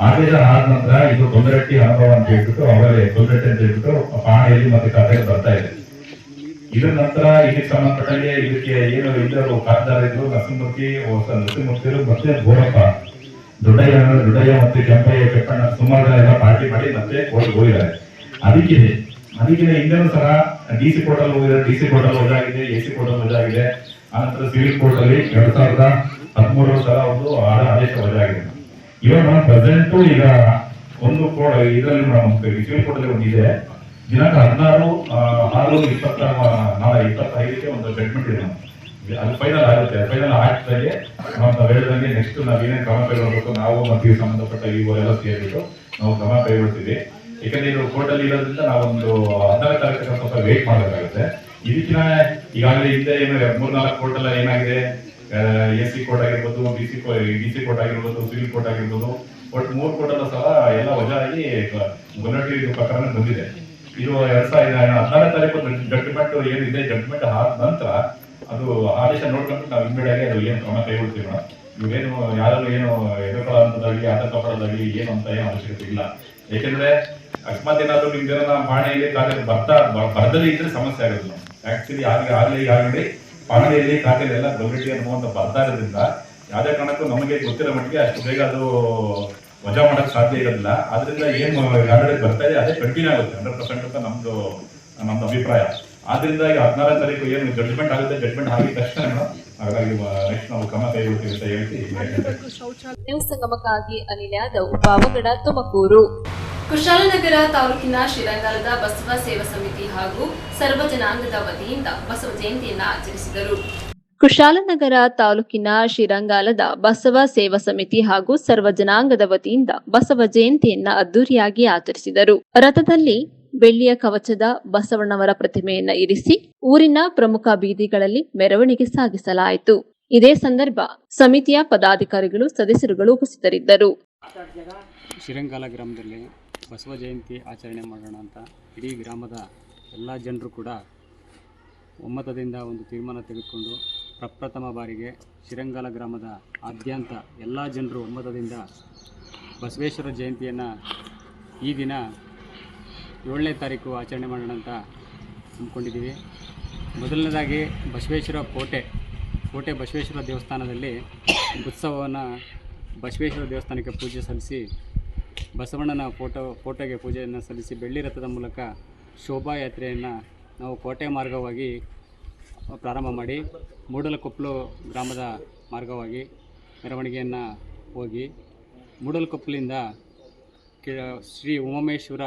ಆದೇಶ ಆದ ನಂತರ ಇದು ಗೊಲ್ಲರಹಟ್ಟಿ ಅನುಭವ ಅಂತ ಹೇಳ್ಬಿಟ್ಟು ಅವರೇ ಗೊಲ್ಲರಹಟ್ಟಿ ಅಂತ ಹೇಳ್ಬಿಟ್ಟು ಪಾಣೆಯಲ್ಲಿ ಮತ್ತೆ ಖಾತೆಗೆ ಬರ್ತಾ ಇದೆ. ಇದರ ನಂತರ ಇದಕ್ಕೆ ಸಂಬಂಧಪಟ್ಟಂಗೆ ಇದಕ್ಕೆ ಏನು ಇಲ್ಲರು ಖಾತೆದಾರ ಇದ್ರು, ನರಸಿಂಹಮೂರ್ತಿರು ಮತ್ತೆ ಗೋರಪ್ಪ, ದೊಡ್ಡಯ್ಯ ಮತ್ತೆ ಕೆಂಪಯ್ಯ, ಕೆಪ್ಪಣ್ಣ, ಸುಮಾರು ಜನ ಎಲ್ಲ ಪಾರ್ಟಿ ಮಾಡಿ ಮತ್ತೆ ಕೋರ್ಟ್ ಹೋಗಿದ್ದಾರೆ. ಅದಕ್ಕೆ ಹಿಂದೆನೂ ಸಹ DC ಕೋರ್ಟ್ ಅಲ್ಲಿ ಹೋಗಿದ್ದಾರೆ. DC ಕೋರ್ಟ್ ಅಲ್ಲಿ ವಜಾಗಿದೆ, AC ಕೋರ್ಟ್ ಅಲ್ಲಿ ವಜಾಗಿದೆ. ಆನಂತರ ಸಿವಿಲ್ ಕೋರ್ಟ್ ಅಲ್ಲಿ 2013 ಸಲ ಒಂದು ಆದೇಶ ವಜಾಗಿದೆ. ಇವಾಗ ಪ್ರೆಸೆಂಟ್ ಈಗ ಒಂದು ಇದರಲ್ಲಿ ಸಿವಿಲ್ ಕೋರ್ಟಲ್ಲಿ ಒಂದು ಇದೆ, ದಿನಾಂಕ 16/6/25ಕ್ಕೆ ಒಂದು ಜಡ್ಜ್ಮೆಂಟ್ ಇದೆ. ಅದು ಫೈನಲ್ ಆಗುತ್ತೆ. ಫೈನಲ್ ಆಗ್ತದೆ ನಾವು ಹೇಳಿದಂಗೆ ನೆಕ್ಸ್ಟ್ ನಾವೇನೇನು ಕ್ರಮ ಕೈಗೊಳ್ಳಬೇಕು ನಾವು ಮತ್ತು ಸಂಬಂಧಪಟ್ಟ ಇವರೆಲ್ಲ ಸೇರಿಬಿಟ್ಟು ನಾವು ಕ್ರಮ ಕೈಗೊಳ್ತೀವಿ. ಯಾಕಂದ್ರೆ ಇದು ಕೋರ್ಟಲ್ಲಿ ಇರೋದ್ರಿಂದ ನಾವೊಂದು 14 ತಾರೀಕು ಸ್ವಲ್ಪ ವೇಟ್ ಮಾಡಬೇಕಾಗುತ್ತೆ. ಇದಕ್ಕಿನ ಈಗಾಗಲೇ ಹಿಂದೆ ಏನು 3-4 ಕೋರ್ಟ್ ಎಲ್ಲ ಏನಾಗಿದೆ, AC ಕೋರ್ಟ್ ಆಗಿರ್ಬೋದು, DC ಕೋರ್ಟ್ ಆಗಿರ್ಬೋದು, ಸಿವಿಲ್ ಕೋರ್ಟ್ ಆಗಿರ್ಬೋದು, ಒಟ್ಟು 3 ಕೋರ್ಟ್ ಅಲ್ಲೂ ಸಹ ಎಲ್ಲ ವಜಾಗಿ ಗೊಲ್ಲಟ್ಟಿ ಪ್ರಕರಣ ಬಂದಿದೆ. ಇದು 2014 ತಾರೀಕು ಜಡ್ಜ್ಮೆಂಟ್ ಏನಿದೆ, ಜಡ್ಜ್ಮೆಂಟ್ ಆದ ನಂತರ ಅದು ಆದೇಶ ನೋಡ್ಕೊಂಡು ನಾವು ಇಮ್ಮಿಡಿಯಾಗಿ ಅದು ಏನು ಕ್ರಮ ಕೈಗೊಳ್ತೀವಿ ಮೇಡಮ್. ಇವೇನು ಯಾರು ಏನು ಎದುರುಕೊಳ್ಳೋದಾಗಲಿ ಆತಂಕ ಪಡೋದಾಗಲಿ ಏನು ಅಂತ ಏನು ಅವಶ್ಯಕತೆ ಇಲ್ಲ. ಯಾಕೆಂದ್ರೆ ಅಕಸ್ಮಾತ್ ಏನಾದ್ರು ನಿಮ್ದೇನೋ ಪಾಣೆಯಲ್ಲಿ ಖಾತೆಯಲ್ಲಿ ಬರದಲ್ಲಿ ಇದ್ರೆ ಸಮಸ್ಯೆ ಆಗೋದಿಲ್ಲ. ಆಕ್ಚುಲಿ ಈಗಾಗಲೇ ಪಾಣೆಯಲ್ಲಿ ಖಾತೆಯಲ್ಲಿ ಎಲ್ಲ ಗೊಲ್ಲಟ್ಟಿ ಅನ್ನುವಂತ ಬರ್ತಾ ಇರೋದ್ರಿಂದ ಯಾವುದೇ ಕಾರಣಕ್ಕೂ ನಮಗೆ ಗೊತ್ತಿರೋ ಮಟ್ಟಿಗೆ ಅಷ್ಟು ಬೇಗ ಅದು ವಜಾ ಮಾಡಕ್ ಸಾಧ್ಯ ಇರೋದಿಲ್ಲ. ಆದ್ರಿಂದ ಏನು ಆಲ್ರೆಡಿ ಬರ್ತಾ ಇದೆ ಅದೇ ಕಂಟಿನ್ಯೂ ಆಗುತ್ತೆ 100% ಅಂತ ನಮ್ದು ಅಭಿಪ್ರಾಯ. ಆದ್ರಿಂದ ಈಗ 14 ತಾರೀಕು ಏನು ಜಡ್ಜ್ಮೆಂಟ್ ಆಗುತ್ತೆ, ಜಡ್ಜ್ಮೆಂಟ್ ಆಗಿದ ತಕ್ಷಣ ಹಾಗಾಗಿ ನೆಕ್ಸ್ಟ್ ನಾವು ಕ್ರಮ ಕೈಗೊಳ್ತೀವಿ ಅಂತ ಹೇಳ್ತೀವಿ. ನ್ಯೂಸ್ ಸಂಗಮಕ್ಕಾಗಿ ಅನಿಲ್ ಯಾದವ್, ಪಾವಗಡ, ತುಮಕೂರು. ಕುಶಾಲನಗರ ತಾಲೂಕಿನ ಶ್ರೀರಂಗಾಲದ ಬಸವ ಸೇವಾ ಸಮಿತಿ ಹಾಗೂ ಸರ್ವ ಜನಾಂಗದ ವತಿಯಿಂದ ಬಸವ ಜಯಂತಿಯನ್ನು ಆಚರಿಸಿದರು. ಕುಶಾಲನಗರ ತಾಲೂಕಿನ ಶ್ರೀರಂಗಾಲದ ಬಸವ ಸೇವಾ ಸಮಿತಿ ಹಾಗೂ ಸರ್ವ ಜನಾಂಗದ ವತಿಯಿಂದ ಬಸವ ಜಯಂತಿಯನ್ನ ಅದ್ದೂರಿಯಾಗಿ ಆಚರಿಸಿದರು. ರಥದಲ್ಲಿ ಬೆಳ್ಳಿಯ ಕವಚದ ಬಸವಣ್ಣವರ ಪ್ರತಿಮೆಯನ್ನ ಇರಿಸಿ ಊರಿನ ಪ್ರಮುಖ ಬೀದಿಗಳಲ್ಲಿ ಮೆರವಣಿಗೆ ಸಾಗಿಸಲಾಯಿತು. ಇದೇ ಸಂದರ್ಭ ಸಮಿತಿಯ ಪದಾಧಿಕಾರಿಗಳು, ಸದಸ್ಯರುಗಳು ಉಪಸ್ಥಿತರಿದ್ದರು. ಶ್ರೀರಂಗಾಲ ಗ್ರಾಮದಲ್ಲಿ ಬಸವ ಜಯಂತಿ ಆಚರಣೆ ಮಾಡೋಣ ಅಂತ ಇಡೀ ಗ್ರಾಮದ ಎಲ್ಲ ಜನರು ಕೂಡ ಒಮ್ಮತದಿಂದ ಒಂದು ತೀರ್ಮಾನ ತೆಗೆದುಕೊಂಡು ಪ್ರಪ್ರಥಮ ಬಾರಿಗೆ ಶ್ರೀರಂಗಾಲ ಗ್ರಾಮದ ಆದ್ಯಂತ ಎಲ್ಲ ಜನರು ಒಮ್ಮತದಿಂದ ಬಸವೇಶ್ವರ ಜಯಂತಿಯನ್ನು ಈ ದಿನ 7ನೇ ತಾರೀಕು ಆಚರಣೆ ಮಾಡೋಣ ಅಂತ ಅಂದ್ಕೊಂಡಿದ್ದೀವಿ. ಮೊದಲನೇದಾಗಿ ಬಸವೇಶ್ವರ ಕೋಟೆ ಬಸವೇಶ್ವರ ದೇವಸ್ಥಾನದಲ್ಲಿ ಉತ್ಸವವನ್ನು ಬಸವೇಶ್ವರ ದೇವಸ್ಥಾನಕ್ಕೆ ಪೂಜೆ ಸಲ್ಲಿಸಿ ಬಸವಣ್ಣನ ಫೋಟೋಗೆ ಪೂಜೆಯನ್ನು ಸಲ್ಲಿಸಿ ಬೆಳ್ಳಿ ರಥದ ಮೂಲಕ ಶೋಭಾಯಾತ್ರೆಯನ್ನು ನಾವು ಕೋಟೆ ಮಾರ್ಗವಾಗಿ ಪ್ರಾರಂಭ ಮಾಡಿ ಮೂಡಲಕೊಪ್ಪಲು ಗ್ರಾಮದ ಮಾರ್ಗವಾಗಿ ಮೆರವಣಿಗೆಯನ್ನು ಹೋಗಿ ಮೂಡಲಕೊಪ್ಪಲಿಂದ ಶ್ರೀ ಉಮಾಮೇಶ್ವರ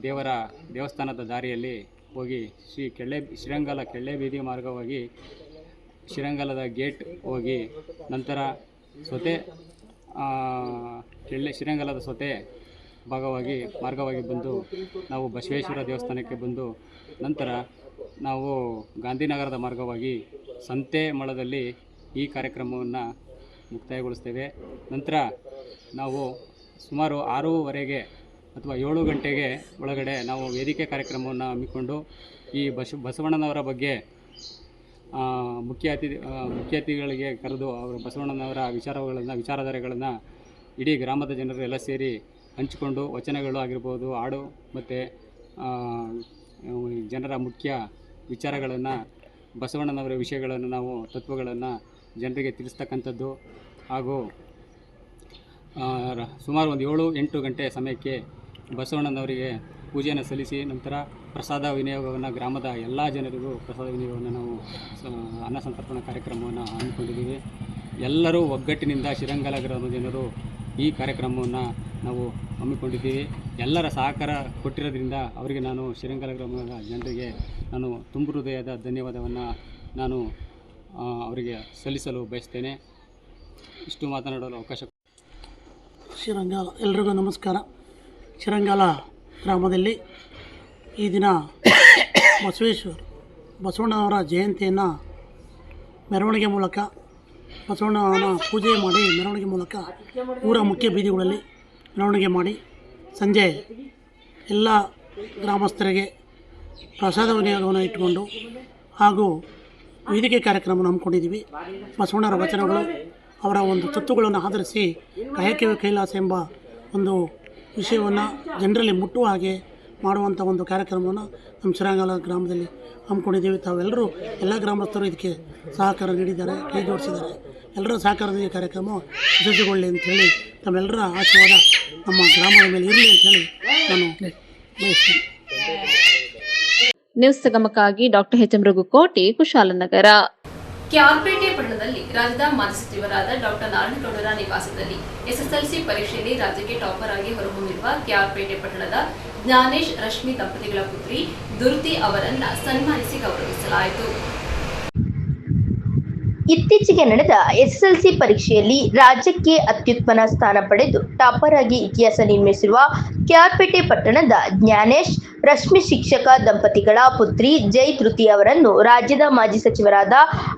ದೇವರ ದೇವಸ್ಥಾನದ ದಾರಿಯಲ್ಲಿ ಹೋಗಿ ಶ್ರೀರಂಗಾಲ ಕೆಳ್ಳೆ ಬೀದಿ ಮಾರ್ಗವಾಗಿ ಶ್ರೀರಂಗಾಲದ ಗೇಟ್ ಹೋಗಿ ನಂತರ ಶ್ರೀರಂಗಾಲದ ಸೊತೆ ಮಾರ್ಗವಾಗಿ ಬಂದು ನಾವು ಬಸವೇಶ್ವರ ದೇವಸ್ಥಾನಕ್ಕೆ ಬಂದು ನಂತರ ನಾವು ಗಾಂಧಿನಗರದ ಮಾರ್ಗವಾಗಿ ಸಂತೆ ಮಳದಲ್ಲಿ ಈ ಕಾರ್ಯಕ್ರಮವನ್ನು ಮುಕ್ತಾಯಗೊಳಿಸ್ತೇವೆ. ನಂತರ ನಾವು ಸುಮಾರು 6:15 ಅಥವಾ 7 ಗಂಟೆಗೆ ಒಳಗಡೆ ನಾವು ವೇದಿಕೆ ಕಾರ್ಯಕ್ರಮವನ್ನು ಹಮ್ಮಿಕೊಂಡು ಈ ಬಸವಣ್ಣನವರ ಬಗ್ಗೆ ಮುಖ್ಯ ಅತಿಥಿಗಳಿಗೆ ಕರೆದು ಅವರ ಬಸವಣ್ಣನವರ ವಿಚಾರಧಾರೆಗಳನ್ನು ಇಡೀ ಗ್ರಾಮದ ಜನರು ಎಲ್ಲ ಸೇರಿ ಹಂಚಿಕೊಂಡು ವಚನಗಳು ಆಗಿರ್ಬೋದು, ಹಾಡು ಮತ್ತು ಜನರ ಮುಖ್ಯ ವಿಚಾರಗಳನ್ನು ಬಸವಣ್ಣನವರ ವಿಷಯಗಳನ್ನು ನಾವು ತತ್ವಗಳನ್ನು ಜನರಿಗೆ ತಿಳಿಸ್ತಕ್ಕಂಥದ್ದು ಹಾಗೂ ಸುಮಾರು ಒಂದು 7-8 ಗಂಟೆ ಸಮಯಕ್ಕೆ ಬಸವಣ್ಣನವರಿಗೆ ಪೂಜೆಯನ್ನು ಸಲ್ಲಿಸಿ ನಂತರ ಪ್ರಸಾದ ವಿನಿಯೋಗವನ್ನು ಗ್ರಾಮದ ಎಲ್ಲ ಜನರಿಗೂ ಪ್ರಸಾದ ವಿನಿಯೋಗವನ್ನು ನಾವು ಅನ್ನ ಸಂತರ್ಪಣಾ ಕಾರ್ಯಕ್ರಮವನ್ನು ಹಮ್ಮಿಕೊಂಡಿದ್ದೀವಿ. ಎಲ್ಲರೂ ಒಗ್ಗಟ್ಟಿನಿಂದ ಶ್ರೀರಂಗಾಲ ಗ್ರಾಮದ ಜನರು ಈ ಕಾರ್ಯಕ್ರಮವನ್ನು ನಾವು ಹಮ್ಮಿಕೊಂಡಿದ್ದೀವಿ. ಎಲ್ಲರ ಸಹಕಾರ ಕೊಟ್ಟಿರೋದ್ರಿಂದ ಅವರಿಗೆ ನಾನು ಶ್ರೀರಂಗಾಲ ಗ್ರಾಮದ ಜನರಿಗೆ ನಾನು ತುಂಬ ಹೃದಯದ ಧನ್ಯವಾದವನ್ನು ನಾನು ಅವರಿಗೆ ಸಲ್ಲಿಸಲು ಬಯಸ್ತೇನೆ. ಇಷ್ಟು ಮಾತನಾಡಲು ಅವಕಾಶ. ಶ್ರೀರಂಗಾಲ ಎಲ್ರಿಗೂ ನಮಸ್ಕಾರ. ಶ್ರೀರಂಗಾಲ ಗ್ರಾಮದಲ್ಲಿ ಈ ದಿನ ಬಸವಣ್ಣನವರ ಜಯಂತಿಯನ್ನು ಮೆರವಣಿಗೆ ಮೂಲಕ ಬಸವಣ್ಣನ ಪೂಜೆ ಮಾಡಿ ಮೆರವಣಿಗೆ ಮೂಲಕ ಊರ ಮುಖ್ಯ ಬೀದಿಗಳಲ್ಲಿ ಮೆರವಣಿಗೆ ಮಾಡಿ ಸಂಜೆ ಎಲ್ಲ ಗ್ರಾಮಸ್ಥರಿಗೆ ಪ್ರಸಾದ ವಿನಿಯೋಗವನ್ನು ಇಟ್ಟುಕೊಂಡು ಹಾಗೂ ವೇದಿಕೆ ಕಾರ್ಯಕ್ರಮವನ್ನು ಹಮ್ಮಿಕೊಂಡಿದ್ದೀವಿ. ಬಸವಣ್ಣರ ವಚನಗಳು, ಅವರ ಒಂದು ತತ್ವಗಳನ್ನು ಆಧರಿಸಿ ಕಾಯಕವೇ ಕೈಲಾಸ ಎಂಬ ಒಂದು ವಿಷಯವನ್ನು ಜನರಲ್ಲಿ ಮುಟ್ಟುವ ಹಾಗೆ ಮಾಡುವಂಥ ಒಂದು ಕಾರ್ಯಕ್ರಮವನ್ನು ನಮ್ಮ ಶ್ರೀರಂಗಾಲ ಗ್ರಾಮದಲ್ಲಿ ಹಮ್ಮಿಕೊಂಡಿದ್ದೀವಿ. ತಾವೆಲ್ಲರೂ ಎಲ್ಲ ಗ್ರಾಮಸ್ಥರು ಇದಕ್ಕೆ ಸಹಕಾರ ನೀಡಿದ್ದಾರೆ, ಕೈ ಜೋಡಿಸಿದ್ದಾರೆ. ಎಲ್ಲರ ಸಹಕಾರದಿಂದ ಈ ಕಾರ್ಯಕ್ರಮ ಯಶಸ್ವಿಗೊಳ್ಳಿ ಅಂಥೇಳಿ ತಮ್ಮೆಲ್ಲರ ಆಶೀರ್ವಾದ ನಮ್ಮ ಗ್ರಾಮದ ಮೇಲೆ ಇರಲಿ ಅಂಥೇಳಿ ನಾನು ಬಯಸ್ತೀನಿ. ನ್ಯೂಸ್ ಸಂಗಮಕ್ಕಾಗಿ doctor H M Raghukoti, Kushalnagar. Kyarpete ಪಟ್ಟಣದ ನಗರದಲ್ಲಿ ರಾಜ್ಯದ ಮಾಜಿ ಸಚಿವರಾದ ಡಾಕ್ಟರ್ ನಾರಾಯಣಗೌಡರ ನಿವಾಸದಲ್ಲಿ ಎಸ್ಎಸ್ಎಲ್ಸಿ ಪರೀಕ್ಷೆಯಲ್ಲಿ ರಾಜ್ಯಕ್ಕೆ ಟಾಪರ್ ಆಗಿ ಹೊರಹೊಮ್ಮಿರುವ ಕೆಆರ್ಪೇಟೆ ಪಟ್ಟಣದ ಜ್ಞಾನೇಶ್ ರಶ್ಮಿ ದಂಪತಿಗಳ ಪುತ್ರಿ ದುರ್ತಿ ಅವರನ್ನ ಸನ್ಮಾನಿಸಿ ಗೌರವಿಸಲಾಯಿತು. ಇತ್ತೀಚೆಗೆ ನಡೆದ ಎಸ್ಎಸ್ಎಲ್ಸಿ ಪರೀಕ್ಷೆಯಲ್ಲಿ ರಾಜ್ಯಕ್ಕೆ ಅತ್ಯುತ್ತಮ ಸ್ಥಾನ ಪಡೆದು ಟಾಪರ್ ಆಗಿ ಇತಿಹಾಸ ನಿರ್ಮಿಸಿರುವ ಕೆಆರ್ಪೇಟೆ ಪಟ್ಟಣದ ಜ್ಞಾನೇಶ್ ರಶ್ಮಿ ಶಿಕ್ಷಕ ದಂಪತಿಗಳ ಪುತ್ರಿ ಜೈ ಧೃತಿ ಅವರನ್ನು ರಾಜ್ಯದ ಮಾಜಿ ಸಚಿವರಾದ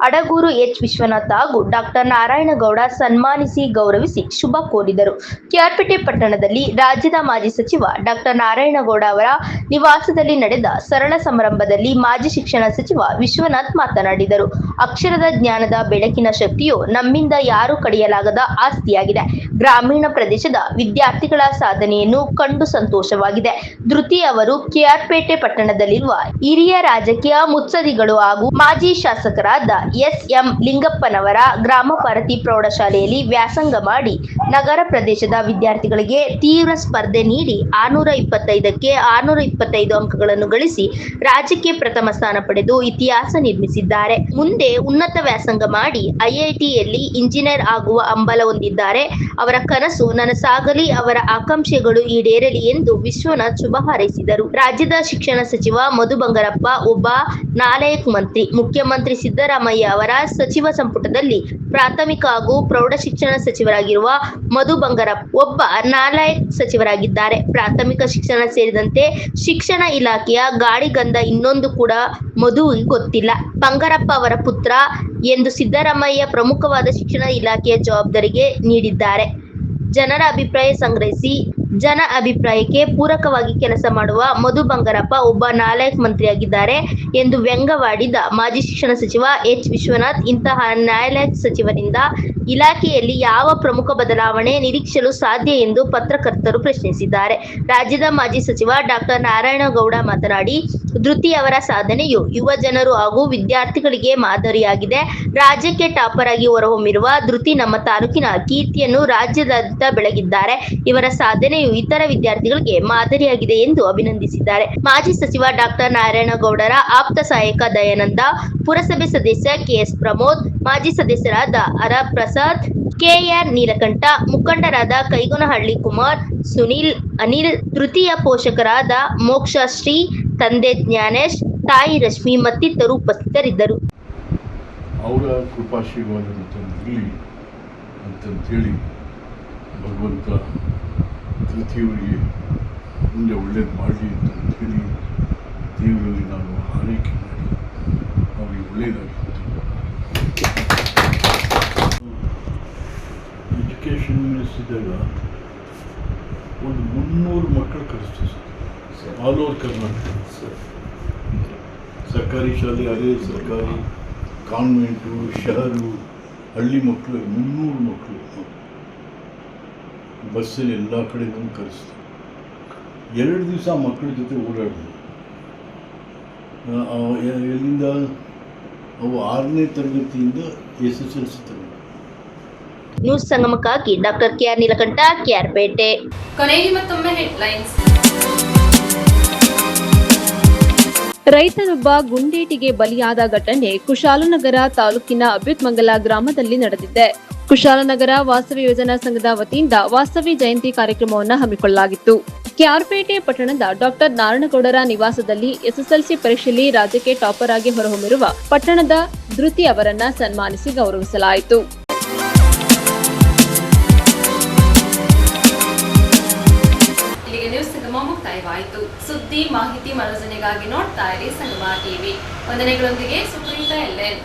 ಅಡಗೂರು ಎಚ್ ವಿಶ್ವನಾಥ್ ಹಾಗೂ ಡಾಕ್ಟರ್ ನಾರಾಯಣಗೌಡ ಸನ್ಮಾನಿಸಿ ಗೌರವಿಸಿ ಶುಭ ಕೋರಿದರು. ಕೆಆರ್ಪೇಟೆ ಪಟ್ಟಣದಲ್ಲಿ ರಾಜ್ಯದ ಮಾಜಿ ಸಚಿವ ಡಾಕ್ಟರ್ ನಾರಾಯಣಗೌಡ ಅವರ ನಿವಾಸದಲ್ಲಿ ನಡೆದ ಸರಳ ಸಮಾರಂಭದಲ್ಲಿ ಮಾಜಿ ಶಿಕ್ಷಣ ಸಚಿವ ವಿಶ್ವನಾಥ್ ಮಾತನಾಡಿದರು. ಅಕ್ಷರದ ಜ್ಞಾನದ ಬೆಳಕಿನ ಶಕ್ತಿಯು ನಮ್ಮಿಂದ ಯಾರು ಕಡಿಯಲಾಗದ ಆಸ್ತಿಯಾಗಿದೆ. ಗ್ರಾಮೀಣ ಪ್ರದೇಶದ ವಿದ್ಯಾರ್ಥಿಗಳ ಸಾಧನೆಯನ್ನು ಕಂಡು ಸಂತೋಷವಾಗಿದೆ. ಧೃತಿ ಅವರು ಕೆಆರ್ಪೇಟೆ ಪಟ್ಟಣದಲ್ಲಿರುವ ಹಿರಿಯ ರಾಜಕೀಯ ಮುತ್ಸದ್ದಿಗಳು ಹಾಗೂ ಮಾಜಿ ಶಾಸಕರಾದ ಎಸ್.ಎಂ. ಲಿಂಗಪ್ಪನವರ ಗ್ರಾಮ ಭಾರತಿ ಪ್ರೌಢಶಾಲೆಯಲ್ಲಿ ವ್ಯಾಸಂಗ ಮಾಡಿ ನಗರ ಪ್ರದೇಶದ ವಿದ್ಯಾರ್ಥಿಗಳಿಗೆ ತೀವ್ರ ಸ್ಪರ್ಧೆ ನೀಡಿ 625ಕ್ಕೆ 625 ಅಂಕಗಳನ್ನು ಗಳಿಸಿ ರಾಜ್ಯಕ್ಕೆ ಪ್ರಥಮ ಸ್ಥಾನ ಪಡೆದು ಇತಿಹಾಸ ನಿರ್ಮಿಸಿದ್ದಾರೆ. ಮುಂದೆ ಉನ್ನತ ವ್ಯಾಸಂಗ ಮಾಡಿ ಐಐಟಿಯಲ್ಲಿ ಇಂಜಿನಿಯರ್ ಆಗುವ ಹಂಬಲ ಹೊಂದಿದ್ದಾರೆ. ಅವರ ಕನಸು ನನಸಾಗಲಿ, ಅವರ ಆಕಾಂಕ್ಷೆಗಳು ಈಡೇರಲಿ ಎಂದು ವಿಶ್ವನಾಥ್ ಶುಭ ಹಾರೈಸಿದರು. ರಾಜ್ಯದ ಶಿಕ್ಷಣ ಸಚಿವ ಮಧು ಬಂಗಾರಪ್ಪ ಒಬ್ಬ ನಾಲಾಯಕ್ ಮಂತ್ರಿ. ಮುಖ್ಯಮಂತ್ರಿ ಸಿದ್ದರಾಮಯ್ಯ ಅವರ ಸಚಿವ ಸಂಪುಟದಲ್ಲಿ ಪ್ರಾಥಮಿಕ ಹಾಗೂ ಪ್ರೌಢ ಶಿಕ್ಷಣ ಸಚಿವರಾಗಿರುವ ಮಧು ಬಂಗಾರಪ್ಪ ಒಬ್ಬ ನಾಲಾಯಕ್ ಸಚಿವರಾಗಿದ್ದಾರೆ. ಪ್ರಾಥಮಿಕ ಶಿಕ್ಷಣ ಸೇರಿದಂತೆ ಶಿಕ್ಷಣ ಇಲಾಖೆಯ ಗಾಳಿಗಂಧ ಇನ್ನೊಂದು ಕೂಡ ಮಧುವಿಗೆ ಗೊತ್ತಿಲ್ಲ. ಬಂಗಾರಪ್ಪ ಅವರ ಪುತ್ರ ಎಂದು ಸಿದ್ದರಾಮಯ್ಯ ಪ್ರಮುಖವಾದ ಶಿಕ್ಷಣ ಇಲಾಖೆಯ ಜವಾಬ್ದಾರಿಗೆ ನೀಡಿದ್ದಾರೆ. ಜನರ ಅಭಿಪ್ರಾಯ ಸಂಗ್ರಹಿಸಿ ಜನ ಅಭಿಪ್ರಾಯಕ್ಕೆ ಪೂರಕವಾಗಿ ಕೆಲಸ ಮಾಡುವ ಮಧು ಬಂಗಾರಪ್ಪ ಒಬ್ಬ ನಾಲಾಯಕ್ ಮಂತ್ರಿಯಾಗಿದ್ದಾರೆ ಎಂದು ವ್ಯಂಗ್ಯವಾಡಿದ ಮಾಜಿ ಶಿಕ್ಷಣ ಸಚಿವ ಎಚ್ ವಿಶ್ವನಾಥ್, ಇಂತಹ ನಾಲಾಯಕ್ ಸಚಿವರಿಂದ ಇಲಾಖೆಯಲ್ಲಿ ಯಾವ ಪ್ರಮುಖ ಬದಲಾವಣೆ ನಿರೀಕ್ಷಿಸಲು ಸಾಧ್ಯ ಎಂದು ಪತ್ರಕರ್ತರು ಪ್ರಶ್ನಿಸಿದ್ದಾರೆ. ರಾಜ್ಯದ ಮಾಜಿ ಸಚಿವ ಡಾಕ್ಟರ್ ನಾರಾಯಣಗೌಡ ಮಾತನಾಡಿ, ಧೃತಿ ಅವರ ಸಾಧನೆಯು ಯುವ ಜನರು ಹಾಗೂ ವಿದ್ಯಾರ್ಥಿಗಳಿಗೆ ಮಾದರಿಯಾಗಿದೆ. ರಾಜ್ಯಕ್ಕೆ ಟಾಪರ್ ಆಗಿ ಹೊರಹೊಮ್ಮಿರುವ ಧೃತಿ ನಮ್ಮ ತಾಲೂಕಿನ ಕೀರ್ತಿಯನ್ನು ರಾಜ್ಯಾದ್ಯಂತ ಬೆಳಗಿದ್ದಾರೆ. ಇವರ ಸಾಧನೆಯು ಇತರ ವಿದ್ಯಾರ್ಥಿಗಳಿಗೆ ಮಾದರಿಯಾಗಿದೆ ಎಂದು ಅಭಿನಂದಿಸಿದ್ದಾರೆ. ಮಾಜಿ ಸಚಿವ ಡಾಕ್ಟರ್ ನಾರಾಯಣಗೌಡರ ಆಪ್ತ ಸಹಾಯಕ ದಯಾನಂದ, ಪುರಸಭೆ ಸದಸ್ಯ ಕೆಎಸ್ ಪ್ರಮೋದ್, ಮಾಜಿ ಸದಸ್ಯರಾದ ಆರ್ ಪ್ರಸಾದ್, ಕೆಆರ್ ನೀಲಕಂಠ, ಮುಖಂಡರಾದ ಕೈಗೋನಹಳ್ಳಿ ಕುಮಾರ್, ಸುನಿಲ್, ಅನಿಲ್, ತೃತೀಯ ಪೋಷಕರಾದ ಮೋಕ್ಷಶ್ರೀ, ತಂದೆ ಜ್ಞಾನೇಶ್, ತಾಯಿ ರಶ್ಮಿ ಮತ್ತಿತರರು ಉಪಸ್ಥಿತರಿದ್ದರು. ಅವರ ಕೃಪಾಶೀರ್ವಾದದಲ್ಲಿ ಅಂತಂತೇಳಿ ಭಗವಂತ ಧೃತಿಯವರಿಗೆ ಮುಂದೆ ಒಳ್ಳೇದು ಮಾಡಲಿ ಅಂತಂತೇಳಿ ದೇವರಲ್ಲಿ ನಾನು ಹಾರೈಕೆ ಮಾಡಿ ಅವರಿಗೆ ಒಳ್ಳೆಯದಾಗಿತ್ತು. ಎಜುಕೇಷನ್ ಮಿನಿಸ್ಟರ್ ಇದ್ದಾಗ ಒಂದು 300 ಮಕ್ಕಳು ಕಲಿಸ್ತೀವಿ sir, all over Karnataka sir. ಸರ್ಕಾರಿ ಶಾಲೆ, ಅದೇ ಸರ್ಕಾರಿ ಕಾನ್ವೆಂಟು, ಶಹರು, ಹಳ್ಳಿ ಮಕ್ಕಳು 300 ಮಕ್ಕಳು ಬಸ್ಸಲ್ಲಿ ಎಲ್ಲ ಕಡೆ ನಮ್ಗೆ ಕಲಿಸ್ತೀವಿ. 2 ದಿವಸ ಮಕ್ಕಳ ಜೊತೆ ಓಡಾಡಿದ್ವಿ. ಎಲ್ಲಿಂದ ಅವು 6ನೇ ತರಗತಿಯಿಂದ SSLC ತರಗತಿ. ನ್ಯೂಸ್ ಸಂಗಮಕ್ಕಾಗಿ ಡಾಕ್ಟರ್ ಕೆಆರ್ ನೀಲಕಂಠ, ಕೆಆರ್ಪೇಟೆ. ಕೊನೆಯಲ್ಲಿ ಮತ್ತೊಮ್ಮೆ ಹೆಡ್ಲೈನ್ಸ್. ರೈತನೊಬ್ಬ ಗುಂಡೇಟಿಗೆ ಬಲಿಯಾದ ಘಟನೆ ಕುಶಾಲನಗರ ತಾಲೂಕಿನ ಅಭ್ಯುತ್ಮಂಗಲ ಗ್ರಾಮದಲ್ಲಿ ನಡೆದಿದೆ. ಕುಶಾಲನಗರ ವಾಸವಿ ಯೋಜನಾ ಸಂಘದ ವತಿಯಿಂದ ವಾಸವಿ ಜಯಂತಿ ಕಾರ್ಯಕ್ರಮವನ್ನು ಹಮ್ಮಿಕೊಳ್ಳಲಾಗಿತ್ತು. ಕೆಆರ್ಪೇಟೆ ಪಟ್ಟಣದ ಡಾಕ್ಟರ್ ನಾರಾಯಣಗೌಡರ ನಿವಾಸದಲ್ಲಿ ಎಸ್ಎಸ್ಎಲ್ಸಿ ಪರೀಕ್ಷೆಯಲ್ಲಿ ರಾಜ್ಯಕ್ಕೆ ಟಾಪರ್ ಆಗಿ ಹೊರಹೊಮ್ಮಿರುವ ಪಟ್ಟಣದ ಧೃತಿ ಅವರನ್ನ ಸನ್ಮಾನಿಸಿ ಗೌರವಿಸಲಾಯಿತು. ಇಲ್ಲಿಗೆ ನ್ಯೂಸ್ ಸಂಗಮ ಮುಕ್ತಾಯವಾಯಿತು. ಸುದ್ದಿ, ಮಾಹಿತಿ, ಮನೋರಂಜನೆಗಾಗಿ ನೋಡ್ತಾ ಇರಿ ಸಂಗಮ ಟಿವಿ. ವಂದನೆಗಳೊಂದಿಗೆ ಸುಪ್ರೀತಾ ಎಲ್ಎನ್.